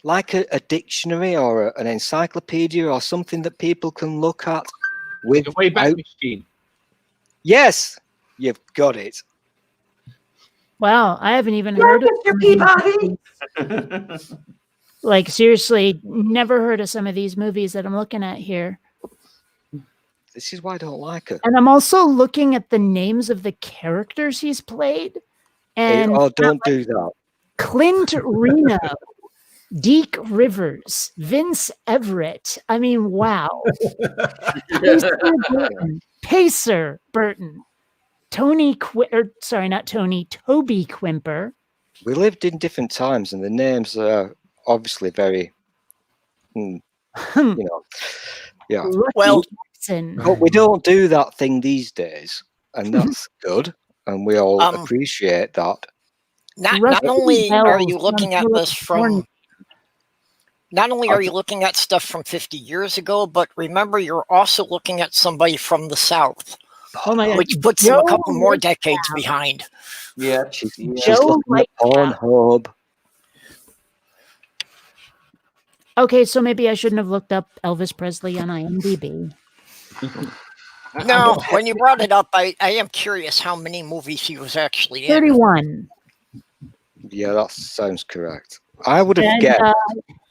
like a dictionary or an encyclopedia or something that people can look at with The Wayback Machine. Yes, you've got it. Wow, I haven't even heard of some of these. Like, seriously, never heard of some of these movies that I'm looking at here. This is why I don't like her. And I'm also looking at the names of the characters he's played. And Don't do that. Clint Reno, Deke Rivers, Vince Everett. I mean, wow. Pacer Burton, Toby Quimper. We lived in different times, and the names are obviously very, yeah. Well, Jackson. But we don't do that thing these days, and that's good, and we all appreciate that. Not only are you looking at this from, not only are you looking at stuff from 50 years ago, but remember you're also looking at somebody from the South, Oh my God. which puts them a couple more decades behind. Yeah. She's Joe looking at Pornhub. Okay, so maybe I shouldn't have looked up Elvis Presley on IMDb. No, when you brought it up, I am curious how many movies he was actually in. 31. Yeah, that sounds correct. I would have guessed.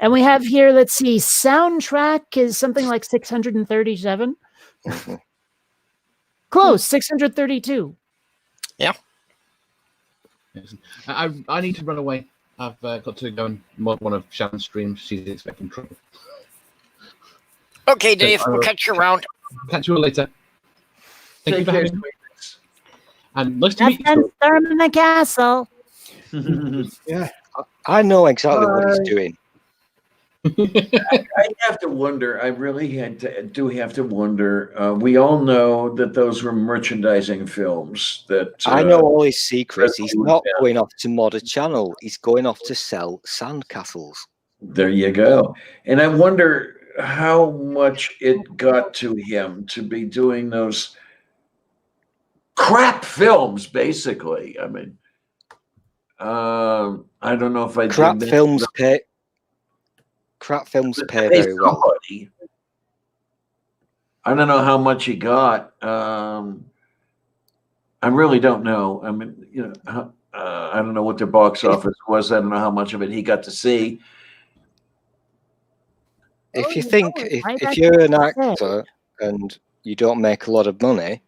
And we have here, let's see, soundtrack is something like 637. Close, 632. Yeah. I need to run away. I've got to go and mod one of Shannon's streams. She's expecting trouble. Okay, Dave, we'll catch you around. Catch you all later. Thank you for having me. And nice to Have meet you. fun storming the castle. Yeah. I know exactly what he's doing. I have to wonder. I really do have to wonder. We all know that those were merchandising films. That I know all his secrets. He's Presley not was going off to mod a channel. He's going off to sell sandcastles. There you go. And I wonder how much it got to him to be doing those crap films, basically. I mean, I don't know if I Crap did films pay. Crap films pay very well. somebody. I don't know how much he got. I really don't know. I mean, you know, I don't know what their box office was. I don't know how much of it he got to see. If you you think know, if, I'd if like you're an to say- actor and you don't make a lot of money,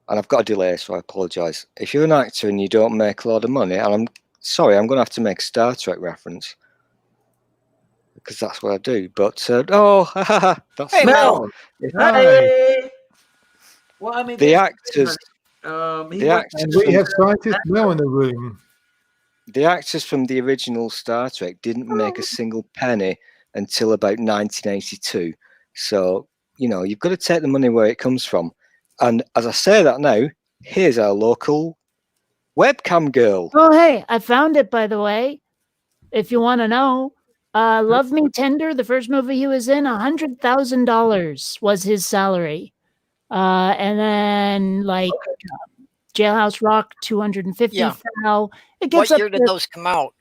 and I've got a delay, so I apologise. If you're an actor and you don't make a lot of money, and I'm sorry, I'm going to have to make a Star Trek reference because that's what I do. But that's Hey, Mel. Hey. Well, I mean, the this- actors. he The was- actors, And we from, have scientist Mel in the room. the actors from the original Star Trek didn't make a single penny until about 1982. So you know you've got to take the money where it comes from. And as I say that now, here's our local webcam girl. Oh, hey, I found it, by the way. If you want to know, Love Me Tender, the first movie he was in, $100,000 was his salary. And then, like, Jailhouse Rock, 250 Yeah. thou. It What gets up year did to, those come out?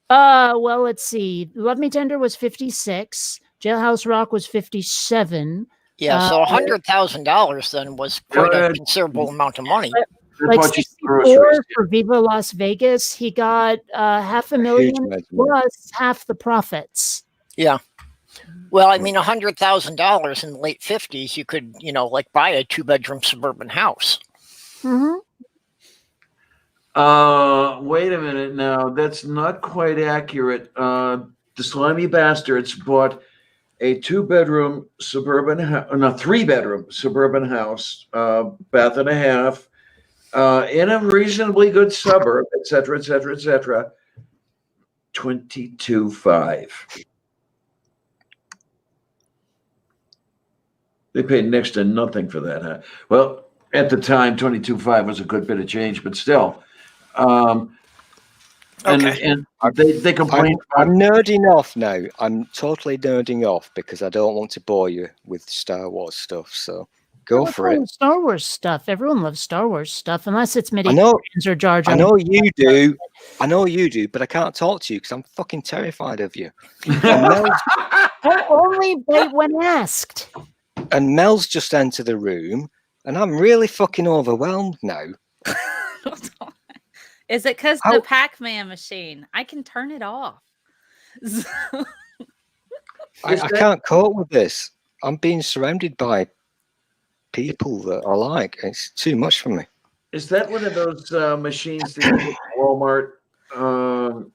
well, let's see. Love Me Tender was 56. Jailhouse Rock was 57. Yeah, so $100,000 then was quite a considerable amount of money. They Like bought you 64 groceries. for Viva Las Vegas, he got $500,000 amount of money. plus half the profits. Yeah. Well, I mean, $100,000 in the late 50s, you could, you know, like buy a 2-bedroom suburban house. Mm-hmm. Wait a minute now. That's not quite accurate. The Slimy Bastards bought a 2-bedroom suburban, no, 3-bedroom suburban house, bath and a half, in a reasonably good suburb, et cetera, et cetera, et cetera. 22.5. They paid next to nothing for that, huh? Well, at the time, 22.5 was a good bit of change, but still. Okay. And they complained. I'm nerding off now. I'm totally nerding off because I don't want to bore you with Star Wars stuff. So go What's for wrong it. with Star Wars stuff. Everyone loves Star Wars stuff, unless it's I midi know, or Jar Jar. I know you do. I know you do, but I can't talk to you because I'm fucking terrified of you. I only bite when asked. And Mel's just entered the room, and I'm really fucking overwhelmed now. Is it because How- the Pac-Man machine? I can turn it off. I can't cope with this. I'm being surrounded by people that I like. It's too much for me. Is that one of those machines that you get at Walmart?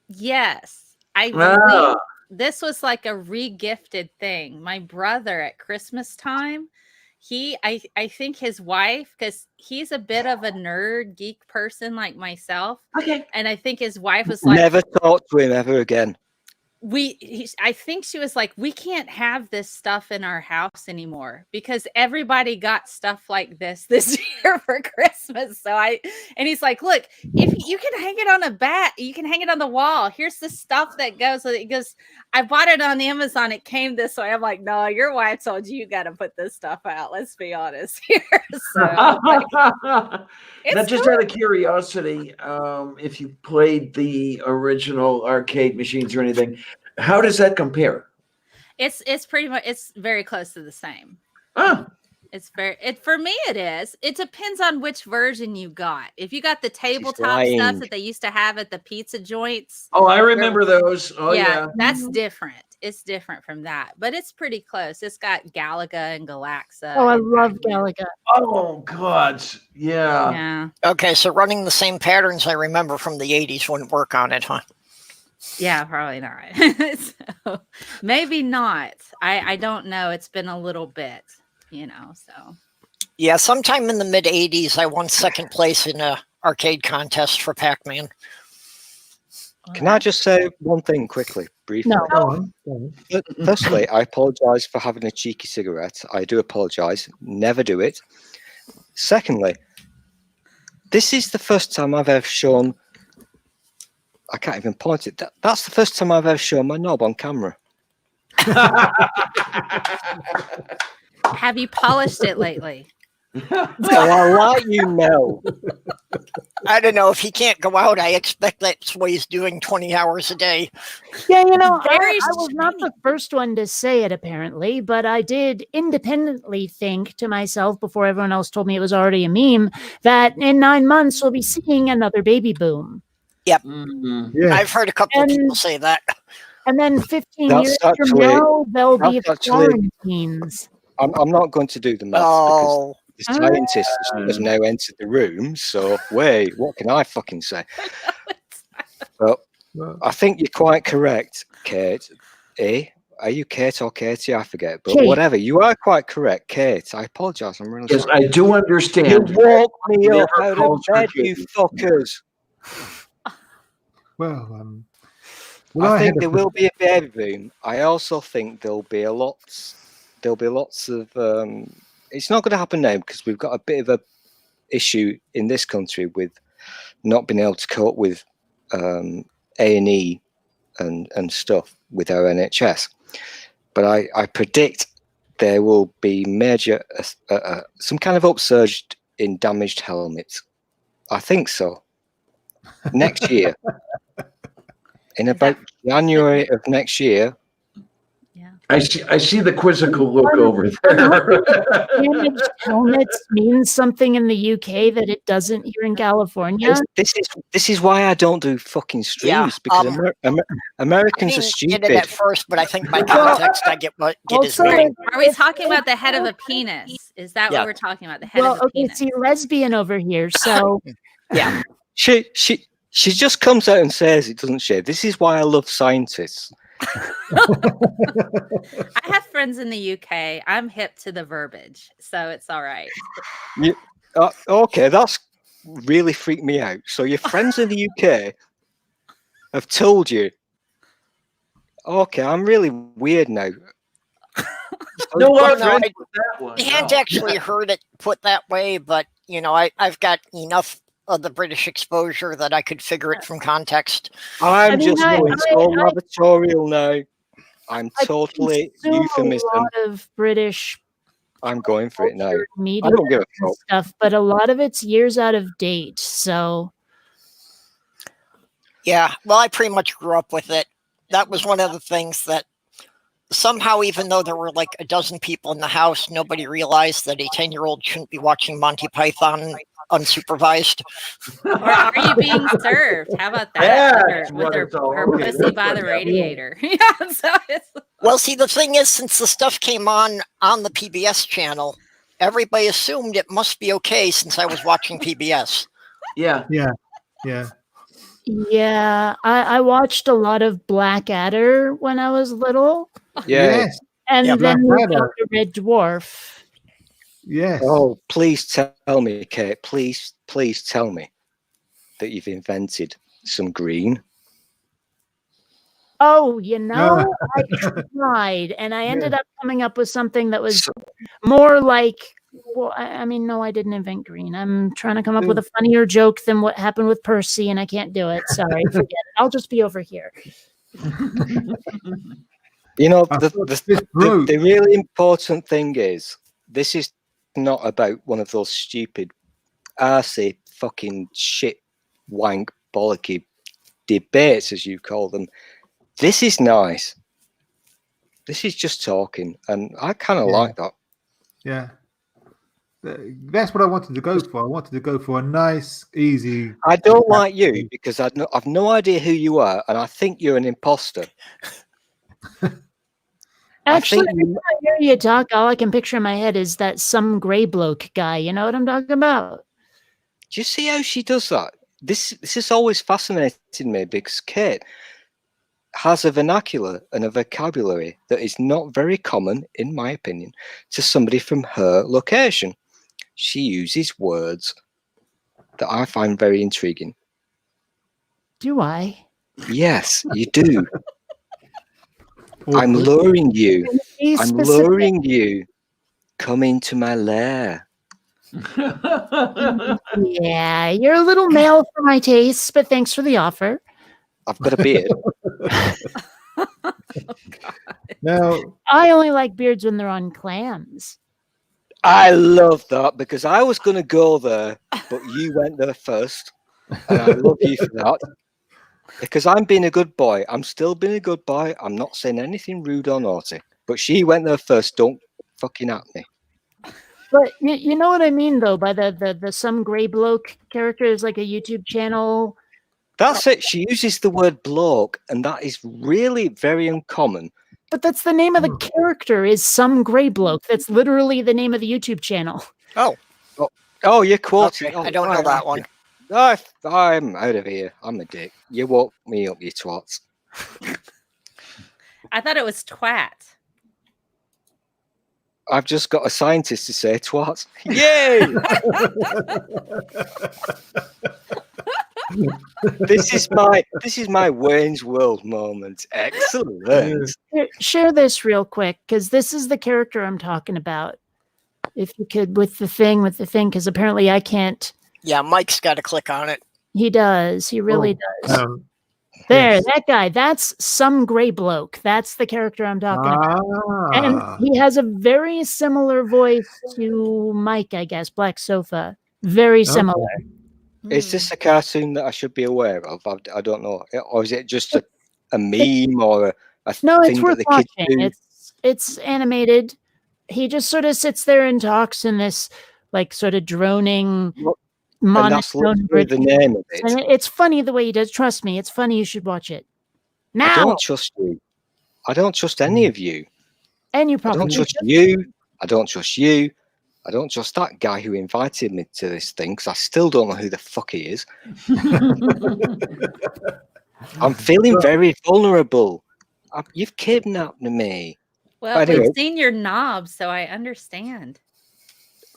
Yes, I Ah. believe this was like a re-gifted thing. My brother at Christmas time, I think his wife, because he's a bit of a nerd geek person like myself. Okay. And I think his wife was like, Never talk to him ever again. I think she was like, we can't have this stuff in our house anymore because everybody got stuff like this year for Christmas. And he's like, look, if you can hang it on a bat, you can hang it on the wall. Here's the stuff that goes with it. He goes, I bought it on Amazon. It came this way. I'm like, no, your wife told you got to put this stuff out. Let's be honest here. So like, Now, it's just cool. out of curiosity, if you played the original arcade machines or anything, how does that compare? It's pretty much, it's very close to the same. Ah, For me it is. It depends on which version you got. If you got the tabletop lying. stuff that they used to have at the pizza joints. oh, I remember those. Oh, yeah. That's different. It's different from that, but it's pretty close. It's got Galaga and Galaxa. Oh, I and love Pac-Man. Galaga. Oh, God. Yeah. Yeah. Okay, so running the same patterns I remember from the 80s wouldn't work on it, huh? Yeah, probably not. So, maybe not. I don't know. It's been a little bit, so. Yeah, sometime in the mid 80s, I won second place in a arcade contest for Pac-Man. Can I just say one thing quickly, briefly? No. Go on. Go on. Firstly, I apologise for having a cheeky cigarette. I do apologise. Never do it. Secondly, this is the first time I've ever shown. I can't even point it. That's the first time I've ever shown my knob on camera. Have you polished it lately? Oh, I like you, Mel. I don't know. If he can't go out, I expect that's what he's doing 20 hours a day. Yeah, you know, Very I was not the first one to say it, apparently, but I did independently think to myself before everyone else told me it was already a meme that in 9 months we'll be seeing another baby boom. Mhm. Yeah. I've heard a couple of people say that. And then 15 That's years from actually- now, there'll be that's actually- quarantines. I'm not going to do the maths because Oh, the scientist has now entered the room. So wait, what can I fucking say? But Well, I think you're quite correct, Kate. Are you Kate or Katie? I forget. But Kate. whatever, you are quite correct, Kate. I apologise. I'm really Yes, sorry. I do understand. You woke me up Never out of calls for bed, you Katie. fuckers. well, I had think a there will be a baby boom. I also think there'll be lots of. It's not going to happen now because we've got a bit of a issue in this country with not being able to cope with A&E and stuff with our NHS. But I predict there will be major some kind of upsurge in damaged helmets. I think so. Next year. In about January of next year. I see the quizzical look over there. Damaged helmets means something in the UK that it doesn't here in California. This is why I don't do fucking streams because Americans I are didn't get it stupid. at first, but I think by context I get his Also, meaning. Are we talking about the head of a penis? Is that Yeah. what we're talking about? The head Well, of a okay, penis. see, lesbian over here, so Yeah. She just comes out and says it, doesn't she? This is why I love scientists. I have friends in the UK. I'm hip to the verbiage, so it's all right. Okay, that's really freaked me out. So your friends in the UK have told you. Okay, I'm really weird now. No, Well, our no, friend I- with that one. I hadn't no. actually heard it put that way, but you know, I've got enough of the British exposure that I could figure it from context. I'm I mean, just going so laboratorial now. I'm totally consume euphemism. a lot of British I'm going for it now. media I don't give a and fuck. stuff, but a lot of it's years out of date. So Yeah, well, I pretty much grew up with it. That was one of the things that somehow, even though there were like a dozen people in the house, nobody realized that a 10-year-old shouldn't be watching Monty Python unsupervised. Or are you being served? How about That's that? With what her, it's all her okay, pussy that's by what the that radiator. Yeah, so it's Well, see, the thing is, since the stuff came on the PBS channel, everybody assumed it must be okay since I was watching PBS. Yeah. yeah. yeah, I watched a lot of Blackadder when I was little, Yeah. Yes. and Yeah, then moved Blackadder. on to Red Dwarf. Yes. Oh, please tell me, Kate. Please tell me that you've invented some green. Oh, you know, No. I tried, and I ended Yeah. up coming up with something that was So- more like. Well, I mean, no, I didn't invent green. I'm trying to come up with a funnier joke than what happened with Percy, and I can't do it. Sorry, forget it. I'll just be over here. You know, I thought this the broke. really important thing is this is not about one of those stupid arsey fucking shit wank bollocky debates, as you call them. This is nice. This is just talking, and I kind of Yeah. like that. Yeah. That's what I wanted to go for. I wanted to go for a nice, easy. I don't like you because I've no idea who you are, and I think you're an imposter. I Actually, think every you- time I hear you talk, all I can picture in my head is that some gray bloke guy. You know what I'm talking about? Do you see how she does that? This has always fascinated me because Kate has a vernacular and a vocabulary that is not very common, in my opinion, to somebody from her location. She uses words that I find very intriguing. Do I? Yes, you do. I'm Awkward. luring you. Be I'm specific. luring you. Come into my lair. Yeah, you're a little male for my tastes, but thanks for the offer. I've got a beard. Now, I only like beards when they're on clams. I love that because I was going to go there, but you went there first. And I love you for that. Because I'm being a good boy. I'm still being a good boy. I'm not saying anything rude or naughty. But she went there first. Don't fucking at me. But you know what I mean, though, by the some gray bloke character is like a YouTube channel. That's it. She uses the word bloke, and that is really very uncommon. But that's the name of the character is some gray bloke. That's literally the name of the YouTube channel. Oh, you're quoting. Okay, Oh, I don't know that one. I'm out of here. I'm a dick. You woke me up, you twats. I thought it was twat. I've just got a scientist to say twats. Yay! This is my Wayne's World moment. Excellent. Share this real quick, because this is the character I'm talking about. If you could, with the thing, because apparently I can't. Yeah, Mike's got to click on it. He does. He really does. There, yes. that guy. That's some gray bloke. That's the character I'm talking about. And he has a very similar voice to Mike, I guess, Black Sofa. Very similar. Is this a cartoon that I should be aware of? I don't know. Or is it just a meme or a No, thing it's that worth the kids watching. do? It's animated. He just sort of sits there and talks in this like sort of droning And that's monotone literally the name of and it. it's funny the way he does. Trust me, it's funny. You should watch it I now. don't trust you. I don't trust any of you. And you I probably don't trust you. I don't trust you. I don't trust that guy who invited me to this thing because I still don't know who the fuck he is. I'm feeling very vulnerable. You've kidnapped me. Well, Anyway. we've seen your knobs, so I understand.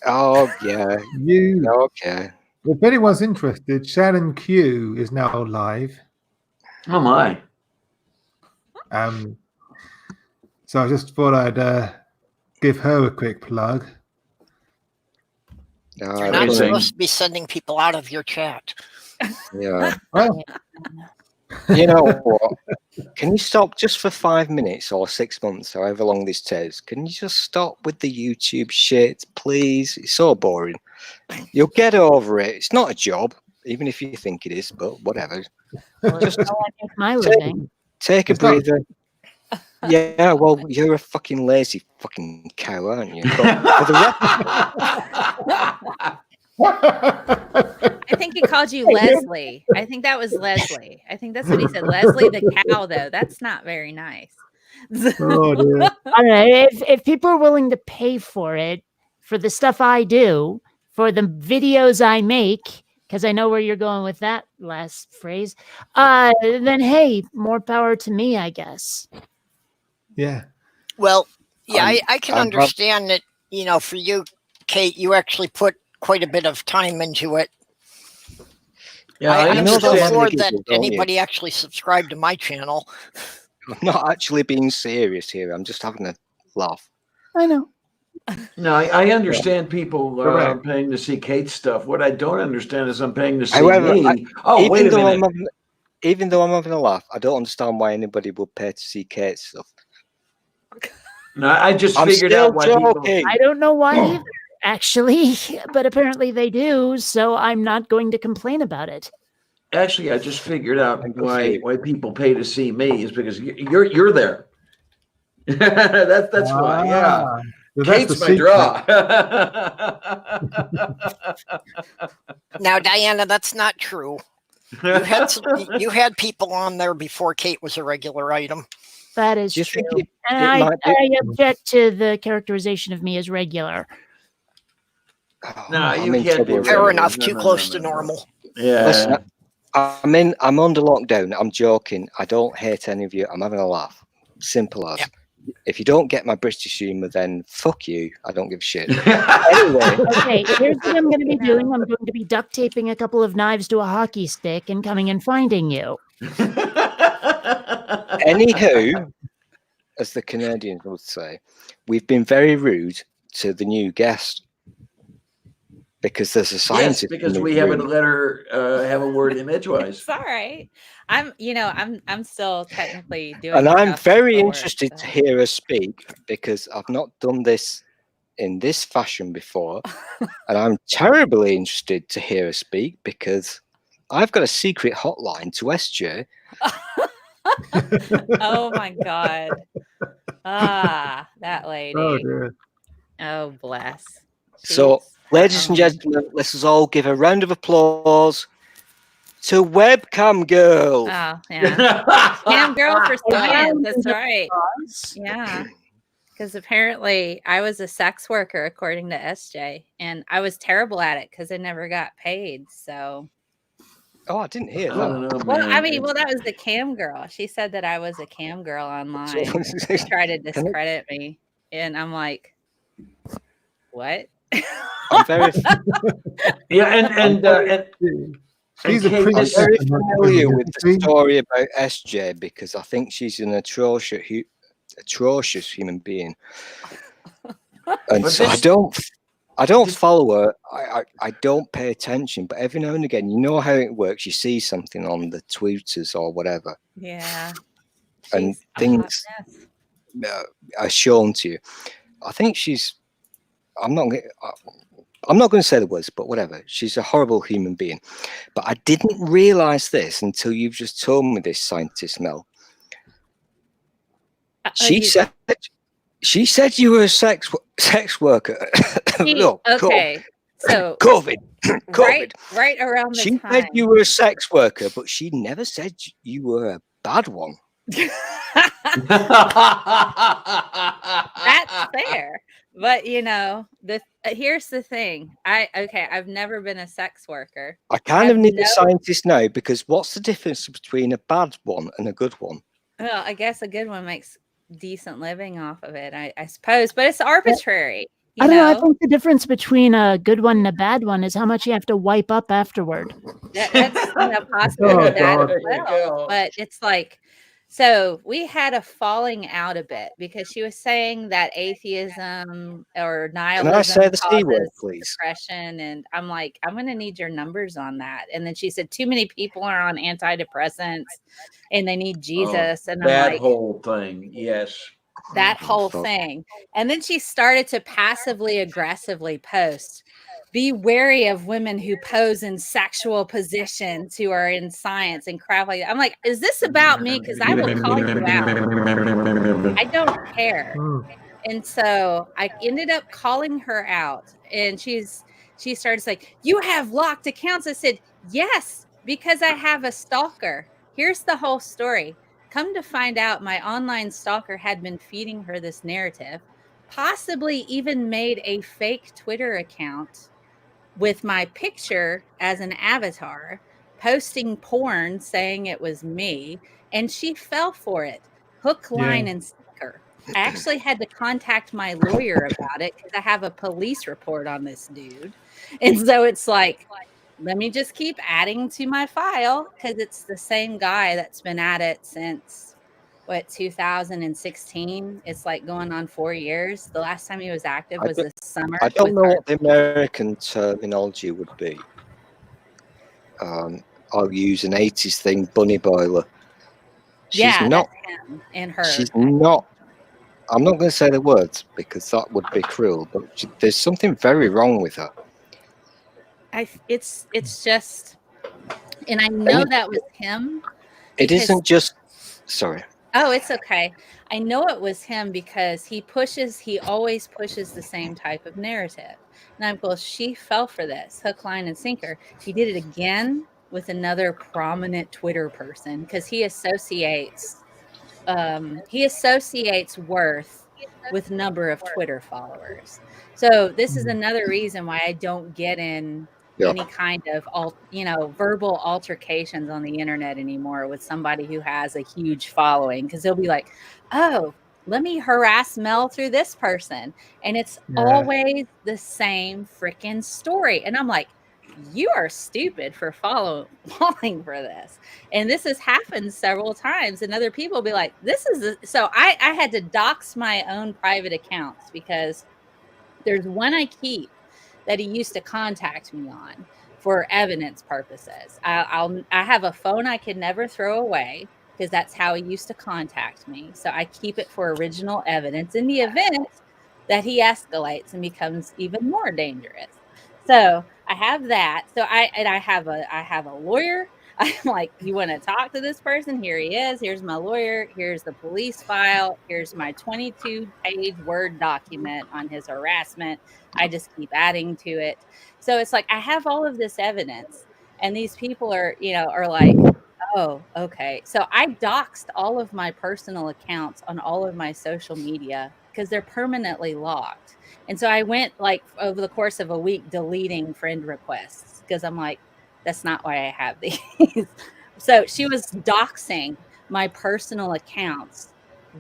Oh, yeah. Okay. If anyone's interested, Shannon Q is now live. Oh my. So I just thought I'd give her a quick plug. You're not Amazing. supposed to be sending people out of your chat. Yeah. Well, You know what? Can you stop just for 5 minutes or 6 months, however long this takes? Can you just stop with the YouTube shit, please? It's so boring. You'll get over it. It's not a job, even if you think it is, but whatever. Just how I make my living. Take a It's not- breather. Yeah, well, you're a fucking lazy fucking cow, aren't you? But for the I think he called you Leslie. I think that was Leslie. I think that's what he said. Leslie the cow, though. That's not very nice. oh dear. I don't know, if people are willing to pay for it, for the stuff I do, for the videos I make, because I know where you're going with that last phrase, then hey, more power to me, I guess. Yeah. Well, yeah, I'm- I can I'm- understand that, for you, Kate, you actually put quite a bit of time into it. Yeah, I'm know still that floored many that people, don't you? anybody actually subscribed to my channel. I'm not actually being serious here. I'm just having a laugh. I know. No, I understand people Correct. paying to see Kate's stuff. What I don't understand is I'm paying to see However, me. Oh, wait a minute. Even though I'm having a laugh, I don't understand why anybody would pay to see Kate's stuff. No, I just I'm figured still out why people. joking. I don't know why either, actually, but apparently they do, so I'm not going to complain about it. Actually, I just figured out I can see why people pay to see me is because you're there. that's why. Yeah, Ah, so that's Kate's the my secret. draw. Now, Diana, that's not true. You had people on there before Kate was a regular item. That is Do you true. think it And might be- I object to the characterization of me as regular. No, I'm you in can't be trouble. Fair regular. enough, No, too no, close no, to no. normal. Yeah. Listen, I'm under lockdown. I'm joking. I don't hate any of you. I'm having a laugh. Simple as. Yep. If you don't get my British humour, then fuck you. I don't give a shit. Anyway, Okay, here's what I'm going to be doing. I'm going to be duct taping a couple of knives to a hockey stick and coming and finding you. anywho, as the Canadians would say, we've been very rude to the new guest. because there's a Yes, scientist. because in we the haven't room. let her have a word in edgewise. It's all right. I'm still technically doing And I'm stuff very for work, interested to so. hear her speak because I've not done this in this fashion before. And I'm terribly interested to hear her speak because I've got a secret hotline to SJ. Oh my God. Ah, that lady. Oh dear. Oh, bless. So, She's ladies and own. gentlemen, let us all give a round of applause to Webcam Girl. Oh, yeah. Cam girl for science. That's right. Yeah. Because apparently I was a sex worker, according to SJ, and I was terrible at it because I never got paid. So, Oh, I didn't hear I that. don't know, well, I man. mean, well, that was the cam girl. She said that I was a cam girl online. So- She tried to Can I- discredit me, and I'm like, what? I'm very, Yeah, and She's a Kate, I'm princess. very in that familiar with the industry. story about SJ because I think she's an atrocious human being, and But so this- I don't this- follow her. I don't pay attention, but every now and again, you know how it works. You see something on the tweeters or whatever, Yeah. and She's a hot things mess. are shown to you. I think she's. I'm not going to say the words, but whatever. She's a horrible human being. But I didn't realize this until you've just told me this, scientist Mel. She said you were a sex worker. Look, Okay. So COVID. right around the She time. said you were a sex worker, but she never said you were a bad one. That's fair. But here's the thing. I've never been a sex worker. I kind of I've need a never- scientist now because what's the difference between a bad one and a good one? Well, I guess a good one makes decent living off of it, I suppose, but it's arbitrary. I don't know. I think the difference between a good one and a bad one is how much you have to wipe up afterward. That's possibly Oh, that God. as well. But it's like, so we had a falling out a bit because she was saying that atheism or nihilism Can I say the C word, causes please? depression, and I'm like, I'm going to need your numbers on that. And then she said, too many people are on antidepressants, and they need Jesus. And I'm that like, whole thing, yes. that Oh, whole fuck. thing. And then she started to passively aggressively post, be wary of women who pose in sexual positions who are in science and crap like that. I'm like, is this about me? Because I will call you out. I don't care. Hmm. And so I ended up calling her out, and she started saying, you have locked accounts. I said, yes, because I have a stalker. Here's the whole story. Come to find out, my online stalker had been feeding her this narrative, possibly even made a fake Twitter account with my picture as an avatar, posting porn saying it was me, and she fell for it. Hook, line, and sinker. I actually had to contact my lawyer about it because I have a police report on this dude. And so it's like, let me just keep adding to my file because it's the same guy that's been at it since 2016. It's like going on 4 years. The last time he was active was this summer. I don't with know our- what the American terminology would be. I'll use an 80s thing, bunny boiler. She's not. That's him and her. She's not. I'm not going to say the words because that would be cruel. But there's something very wrong with her. It's just, and I know And that was him. It because- isn't just. Sorry. Oh, it's okay. I know it was him because he always pushes the same type of narrative. And I'm well, she fell for this hook, line, and sinker. He did it again with another prominent Twitter person because he associates worth with number of Twitter followers. So this is another reason why I don't get in any kind of verbal altercations on the internet anymore with somebody who has a huge following, because they'll be like, oh, let me harass Mel through this person, and it's always the same freaking story. And I'm like, you are stupid for falling for this. And this has happened several times, and other people will be like, so I had to dox my own private accounts because there's one I keep that he used to contact me on for evidence purposes. I have a phone I could never throw away because that's how he used to contact me. So I keep it for original evidence in the event that he escalates and becomes even more dangerous. So I have that. So I have a lawyer. I'm like, you want to talk to this person? Here he is. Here's my lawyer. Here's the police file. Here's my 22-page Word document on his harassment. I just keep adding to it. So it's like I have all of this evidence, and these people are like, oh, okay. So I doxed all of my personal accounts on all of my social media because they're permanently locked. And so I went like over the course of a week deleting friend requests because I'm like, that's not why I have these. So she was doxing my personal accounts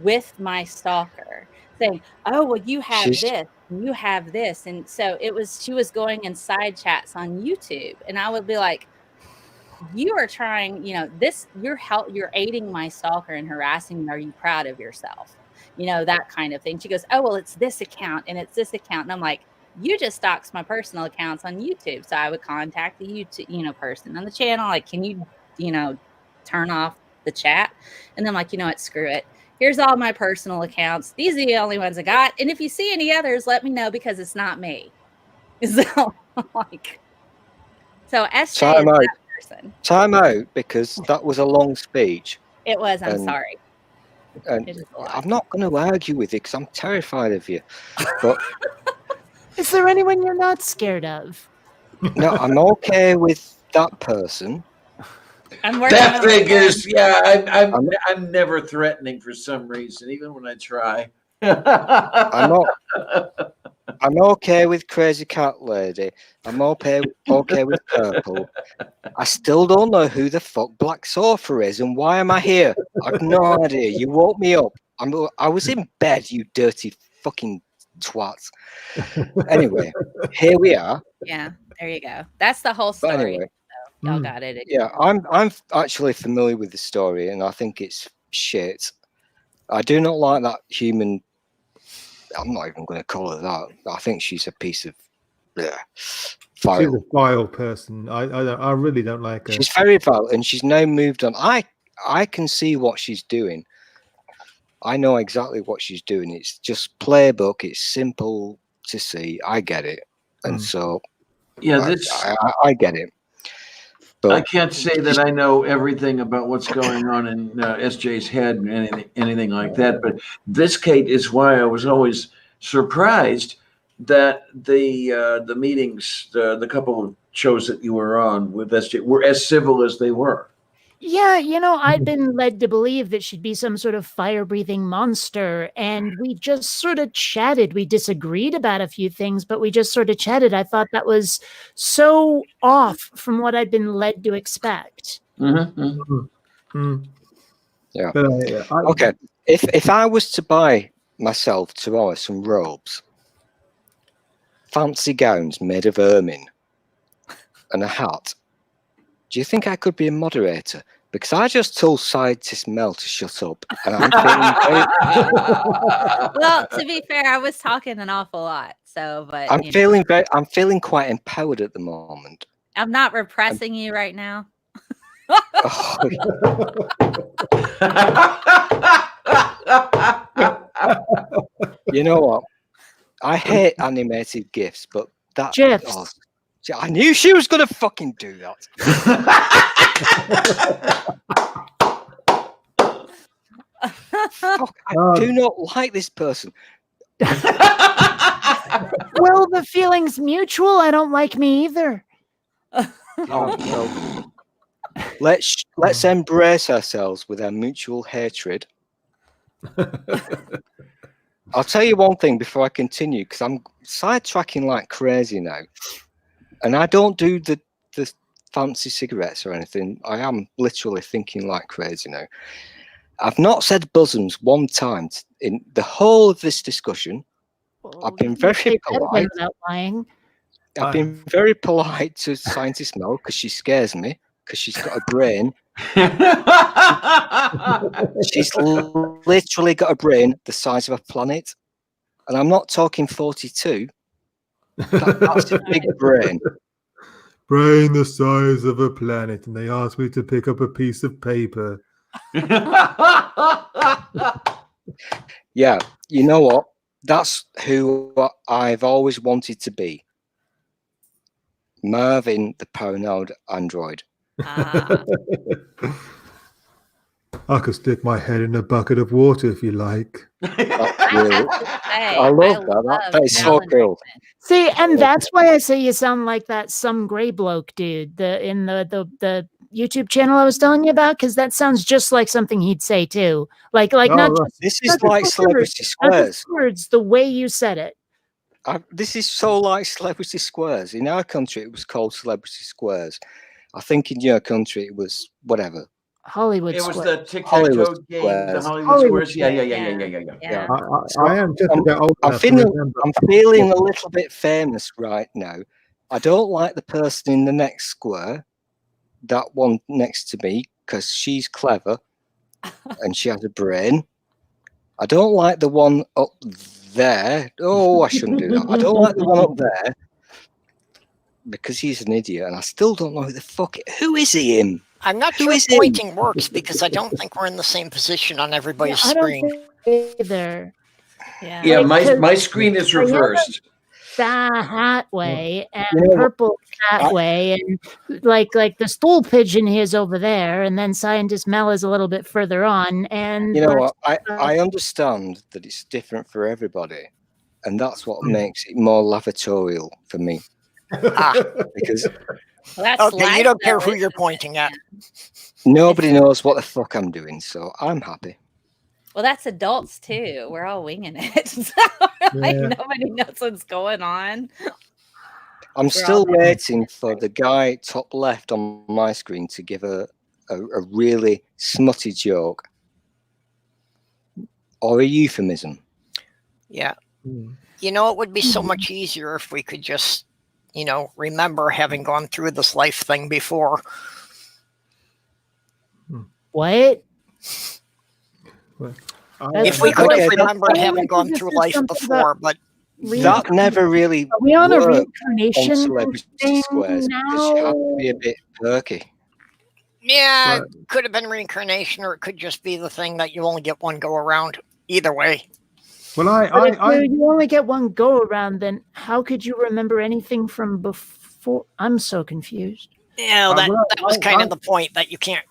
with my stalker, saying, oh, well, you have this, you have this. And so she was going in side chats on YouTube. And I would be like, you are trying, you're aiding my stalker and harassing me. Are you proud of yourself? That kind of thing. She goes, oh, well, it's this account and it's this account. And I'm like, you just doxed my personal accounts on YouTube. So I would contact the YouTube, person on the channel. Like, can you, turn off the chat? And then I'm like, you know what? Screw it. Here's all my personal accounts. These are the only ones I got. And if you see any others, let me know because it's not me. So like, so SJ is that person. Time out, because that was a long speech. It was. I'm sorry. And I'm not going to argue with you because I'm terrified of you. But is there anyone you're not scared of? No, I'm okay with that person. That thing is, yeah. I'm never threatening for some reason, even when I try. I'm okay with Crazy Cat Lady. I'm okay with Purple. I still don't know who the fuck Black Sofa is and why am I here? I've no idea. You woke me up. I was in bed, you dirty fucking twats. Anyway, here we are. Yeah, there you go. That's the whole story. But anyway, so y'all got it. Yeah, I'm actually familiar with the story and I think it's shit. I do not like that human. I'm not even going to call her that. I think she's a piece of vile. She's a vile person. I really don't like her. She's very vile, and she's now moved on. I can see what she's doing. I know exactly what she's doing. It's just playbook. It's simple to see. I get it, and so yeah, I get it. But I can't say that I know everything about what's going on in SJ's head and anything like that. But this, Kate, is why I was always surprised that the meetings, the couple of shows that you were on with SJ were as civil as they were. Yeah, I'd been led to believe that she'd be some sort of fire-breathing monster, and we just sort of chatted. We disagreed about a few things, but we just sort of chatted. I thought that was so off from what I'd been led to expect. Mm-hmm. Yeah. Okay. If I was to buy myself tomorrow some robes, fancy gowns made of ermine, and a hat, do you think I could be a moderator? Because I just told Scientist Mel to shut up, and I'm feeling well, to be fair, I was talking an awful lot. So, but I'm feeling quite empowered at the moment. I'm not repressing you right now. You know what? I hate animated GIFs, but that GIFs. I knew she was going to fucking do that. Fuck, I do not like this person. Well, the feeling's mutual. I don't like me either. Let's embrace ourselves with our mutual hatred. I'll tell you one thing before I continue, because I'm sidetracking like crazy now. And I don't do the fancy cigarettes or anything. I am literally thinking like crazy now. I've not said bosoms one time in the whole of this discussion. I've been very polite. I've been very polite to Scientist Mel because she scares me because she's got a brain. She's literally got a brain the size of a planet. And I'm not talking 42. That's a big brain. Brain the size of a planet, and they asked me to pick up a piece of paper. Yeah, you know what? That's who I've always wanted to be. Marvin, the paranoid android. Ah. I could stick my head in a bucket of water if you like. That's I really, have to say, I love that. That is so Alan cool. Rickman. See, and that's why I say you sound like that some gray bloke dude in the YouTube channel I was telling you about, because that sounds just like something he'd say too. Like Oh, not right. just This not is the like words, Celebrity not the Squares. words, the way you said it. This is so like Celebrity Squares. In our country, it was called Celebrity Squares. I think in your country, it was whatever. Hollywood It was Square. the tic-tac-toe Hollywood game, the Squares. Hollywood Hollywood Squares. Yeah. Yeah. I am just about old I'm enough to feeling, remember. I'm feeling a little bit famous right now. I don't like the person in the next square, that one next to me, because she's clever and she has a brain. I don't like the one up there. Oh, I shouldn't do that. I don't like the one up there because he's an idiot, and I still don't know who the fuck. Who is he? Him? I'm not Who sure is him? pointing works because I don't think we're in the same position on everybody's I don't screen. think either. Yeah. Yeah, Like, my screen is reversed. That way, and You know what? purple that way, and like the stool pigeon is over there, and then Scientist Mel is a little bit further on, and You know what? I understand that it's different for everybody, and that's what makes it more lavatorial for me. Because Well, that's Okay, you life, don't care though, who you're isn't it? pointing at. nobody knows what the fuck I'm doing, so I'm happy. Well, that's adults too. We're all winging it. So like Yeah. nobody knows what's going on. I'm We're still all there. waiting for the guy top left on my screen to give a really smutty joke or a euphemism. Yeah. Hmm. You know, it would be so much easier if we could just, remember having gone through this life thing before. what? If we could Okay, have that- remembered I having think gone this through is life something before, but That never really Are we on a worked on reincarnation Celebrity thing Squares because you have to be a bit perky. yeah, Right. it could have been reincarnation, or it could just be the thing that you only get one go around. Either way. Well, But if you only get one go around, then how could you remember anything from before? I'm so confused. Yeah, well, that was kind I- of the point, that you can't,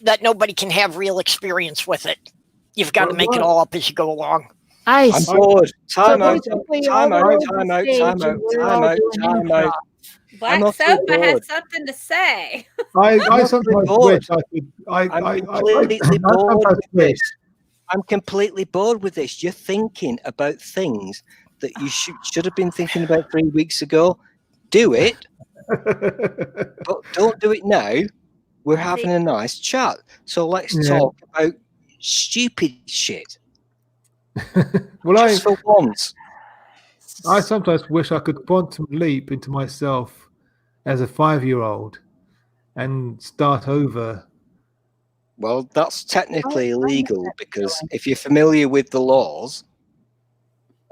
that nobody can have real experience with it. You've got to Well, make it right. all up as you go along. I I'm see. bored. So Time out. basically, Time all out. the Time roles out. stage Time and out. we're Time all out. doing Time improv. out. Black awfully Sofa has bored. something to say. I awfully sometimes bored. wish I could. I'm completely bored sometimes with wish. this. I'm completely bored with this. You're thinking about things that you should have been thinking about 3 weeks ago. Do it, but don't do it now. We're having a nice chat. So let's Yeah. talk about stupid shit. Well, Just for once. I sometimes wish I could quantum leap into myself as a 5-year-old and start over. Well, that's technically illegal because if you're familiar with the laws,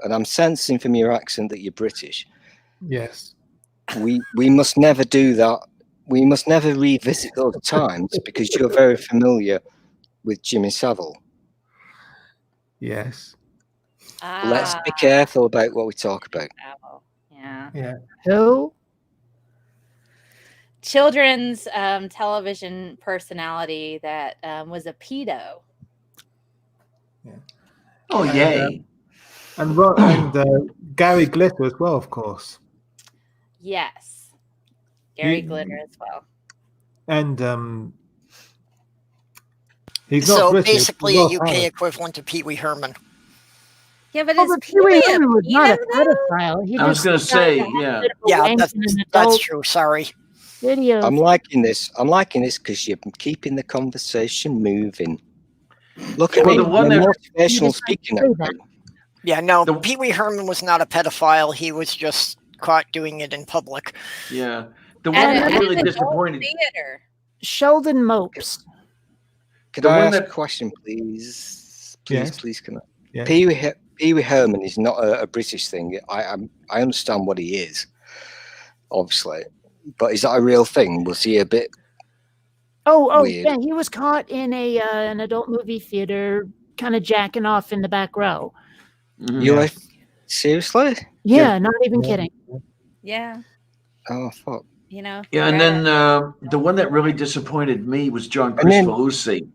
and I'm sensing from your accent that you're British, Yes. we must never do that. We must never revisit those times because you're very familiar with Jimmy Savile. Yes. Let's be careful about what we talk about. Yeah. Yeah. Who? Children's television personality that was a pedo. Oh, And, yay. And Gary Glitter as well, of course. Yes. Gary He- Glitter as well. And he's not So British. basically he's a not UK Irish. equivalent to Pee Wee Herman. Yeah, but Oh, is but Pee Wee Pee-wee a Herman was not a pedo, though? pedophile. He I was just gonna got say, a yeah. bit of a Yeah, wank that's in an that's adult true. Sorry. video. I'm liking this. I'm liking this because you're keeping the conversation moving. Look at Well, me. the one You're that- motivational speaking. say that. Yeah, no, The- Pee Wee Herman was not a pedophile. He was just caught doing it in public. Yeah. The At one a- that at really an adult disappointed. theater. Sheldon Mopes. Could The I one ask that- a question, please? Yes. Please, can I? Yes. Pee Pee Wee Herman is not a British thing. I understand what he is, obviously, but is that a real thing? Was he a bit? Oh, Weird. yeah. He was caught in an adult movie theater, kind of jacking off in the back row. You are seriously? Yeah, not even kidding. Yeah. Oh fuck. You know. Yeah, and then the one that really disappointed me was John Cristofalusi.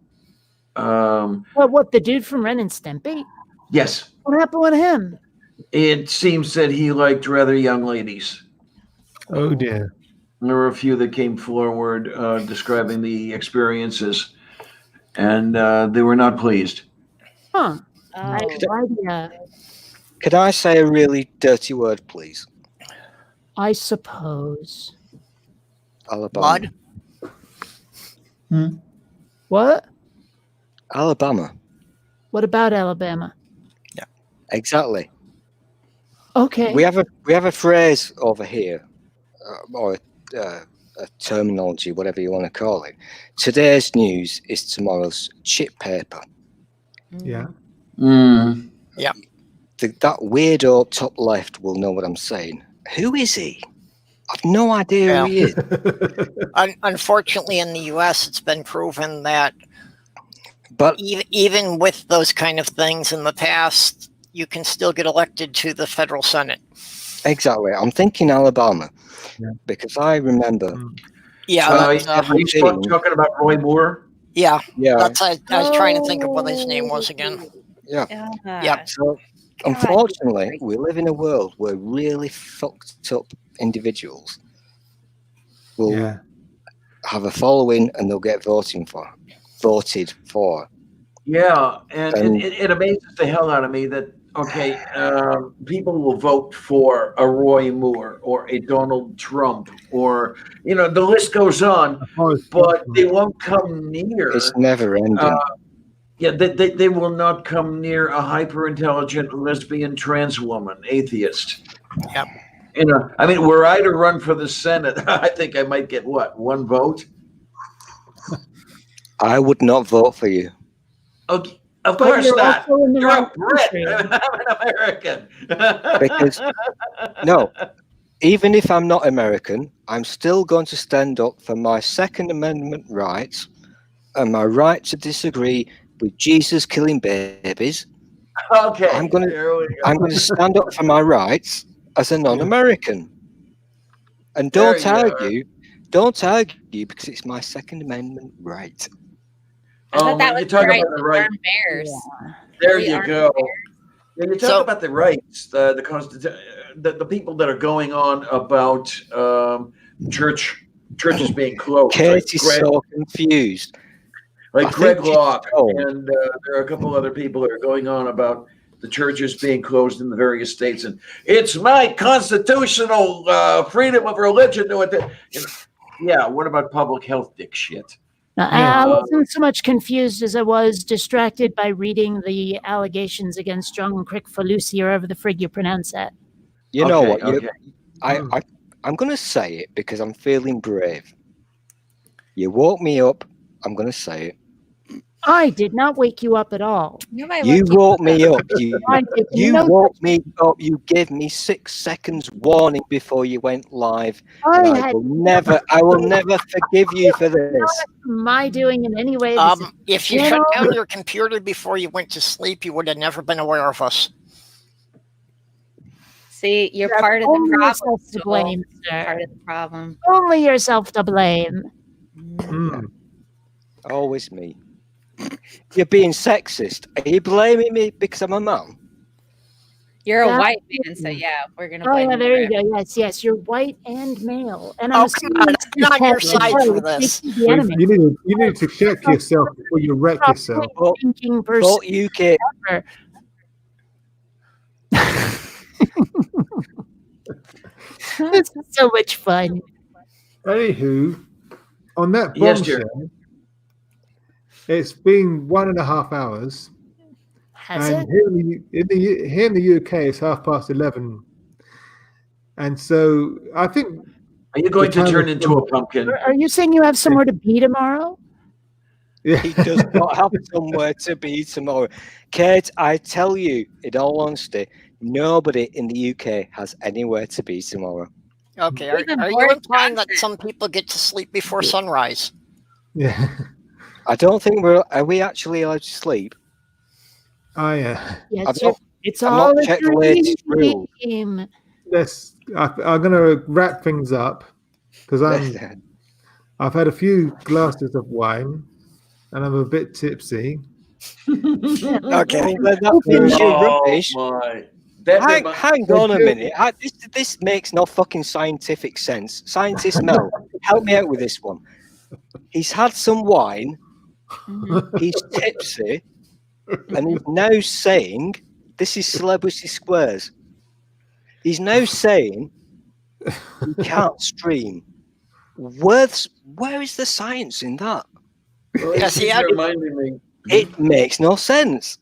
What, the dude from Ren and Stimpy? Yes. What happened with him? It seems that he liked rather young ladies. Oh dear. There were a few that came forward describing the experiences, and they were not pleased. Huh. Oh. Could I say a really dirty word, please? I suppose. Alabama. Hmm. What? Alabama. What about Alabama? Exactly. Okay. We have a phrase over here, or a terminology, whatever you want to call it. Today's news is tomorrow's chip paper. Yeah. Mm. Yeah. That weirdo top left will know what I'm saying. Who is he? I've no idea who he is. Unfortunately, in the U.S., it's been proven that But even with those kind of things in the past, you can still get elected to the federal Senate. exactly, I'm thinking Alabama because I remember. Yeah. Are you talking about Roy Moore? Yeah. Yeah. That's I was trying to think of what his name was again. Yeah. Yeah. So, unfortunately, we live in a world where really fucked up individuals will have a following and they'll get voted for. Yeah, and it amazes the hell out of me that people will vote for a Roy Moore or a Donald Trump or the list goes on, but they won't come near. It's never ending. They will not come near a hyper intelligent lesbian trans woman atheist. Yep. I mean, were I to run for the Senate, I think I might get one vote. I would not vote for you. Okay, of course not. You're a Brit. country. I'm an American. Because no, even if I'm not American, I'm still going to stand up for my Second Amendment rights and my right to disagree with Jesus killing babies. Okay, I'm going to stand up for my rights as a non-American. And don't argue because it's my Second Amendment right. I thought that was you talk right. about the right. Bears. There you go. When you talk about the rights, the people that are going on about churches being closed. Kate is so confused. Like Greg Locke, and there are a couple other people that are going on about the churches being closed in the various states, and it's my constitutional freedom of religion to it. Yeah, what about public health dick shit? I wasn't so much confused as I was distracted by reading the allegations against John Cristofalusi, or however the frig you pronounce that. You know what? I'm going to say it because I'm feeling brave. You woke me up. I'm going to say it. I did not wake you up at all. You woke me up. You woke me up. You gave me 6 seconds warning before you went live. I will never forgive you for this. My doing in any way. If you shut down your computer before you went to sleep, you would have never been aware of us. See, you're part of the problem. To blame, sir. Part of the problem. Only yourself to blame. Always me. You're being sexist. Are you blaming me because I'm a man? You're a white man, so yeah, we're gonna. Oh yeah, there you go. Yes, you're white and male. And I'm come on, I'm not on your side for this. You need to check yourself before you wreck yourself. Thinking person. UK. This is so much fun. Anywho, on that bombshell, it's been 1.5 hours. Has and it? Here in the UK, it's 11:30. And so I think. Are you going to turn into a pumpkin? Are you saying you have somewhere to be tomorrow? Yeah. He does not have somewhere to be tomorrow. Kate, I tell you, in all honesty, nobody in the UK has anywhere to be tomorrow. Okay, Even are you Boris implying that Johnson. some people get to sleep before sunrise? Yeah. I don't think are we actually allowed to sleep? Oh yeah. Yes, I've not, it's I've all not a checked the latest rule. dream. I'm going to wrap things up because I've had a few glasses of wine and I'm a bit tipsy. Okay, Oh, then that means you're rubbish. my. Hang on a minute. This makes no fucking scientific sense. Scientist Mel, help me out with this one. He's had some wine, he's tipsy, and he's now saying, this is Celebrity Squares. He's now saying he can't stream. Where is the science in that? Yeah, see, I- reminding me. It makes no sense.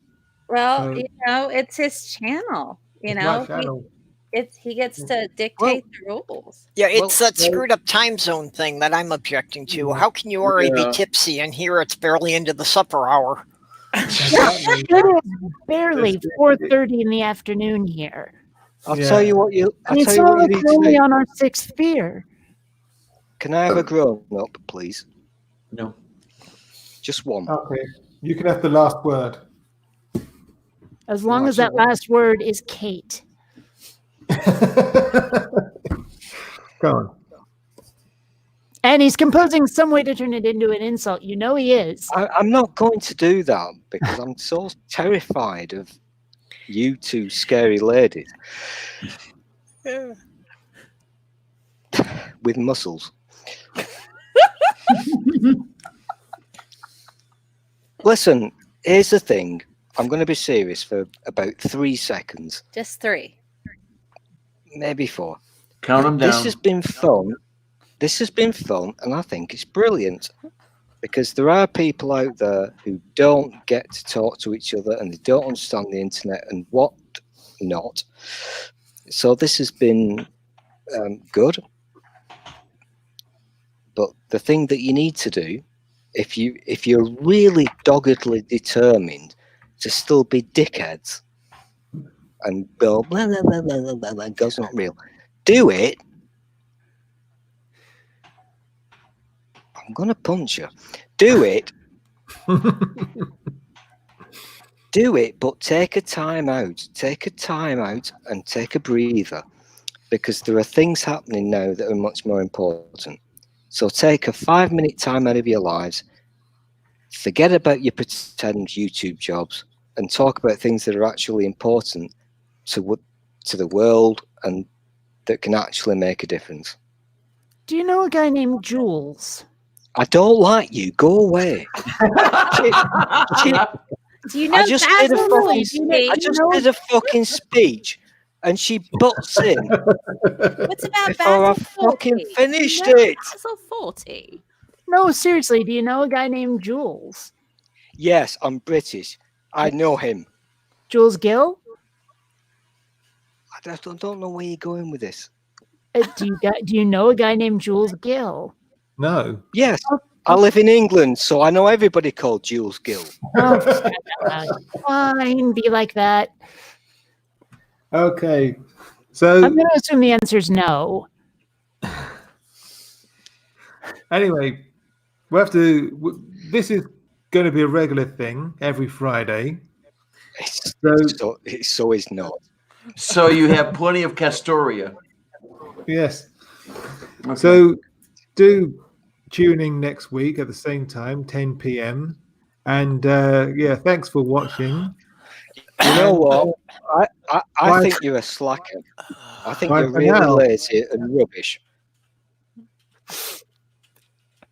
Well, So- you know, it's his channel. You It's know, my channel. he gets to dictate the rules. Yeah, it's Well, that screwed up time zone thing that I'm objecting to. How can you already Yeah. be tipsy and here it's barely into the supper hour? Exactly. It is barely It's- 4:30 in the afternoon here. I'll Yeah. tell you what you. I I'll mean, tell some you of what us you are need to only do. on our 6th beer. Can I have a grown up, please? No. Just one. Okay. You can have the last word. As long Well, as that that's all right. last word is Kate. Go on. And he's composing some way to turn it into an insult. You know he is. I'm not going to do that because I'm so terrified of you two scary ladies with muscles. Listen, here's the thing. I'm going to be serious for about 3 seconds, Just 3. maybe 4. Count them down. This has been fun. This has been fun, and I think it's brilliant because there are people out there who don't get to talk to each other and they don't understand the internet and what not. So this has been good. But the thing that you need to do, if you're really doggedly determined to still be dickheads and go blah blah blah blah blah blah, blah God's not real, do it. I'm gonna punch you. Do it. Do it, but take a time out. Take a time out and take a breather because there are things happening now that are much more important. So take a 5-minute time out of your lives, forget about your pretend YouTube jobs and talk about things that are actually important to the world and that can actually make a difference. Do you know a guy named Jules? I don't like you. Go away. Do you know I just did a Basil fucking, Fawlty? I just did a fucking speech, and she butts in What's about before I Basil fucking Fawlty? finished Do you know it. Basil Fawlty? No, seriously, do you know a guy named Jules? Yes, I'm British. I know him. Jules Gill? I don't know where you're going with this. Do you know a guy named Jules Gill? No. Yes, I live in England, so I know everybody called Jules Gill. Oh, fine, be like that. Okay. So I'm going to assume the answer is no. anyway, we have to. This is going to be a regular thing every Friday. So is not. So you have plenty of Castoria. Yes. Okay. So do tune in next week at the same time, 10 p.m. And yeah, thanks for watching. You know what? I Bye. think you're a slacker. I think Bye you're for really now. lazy and rubbish.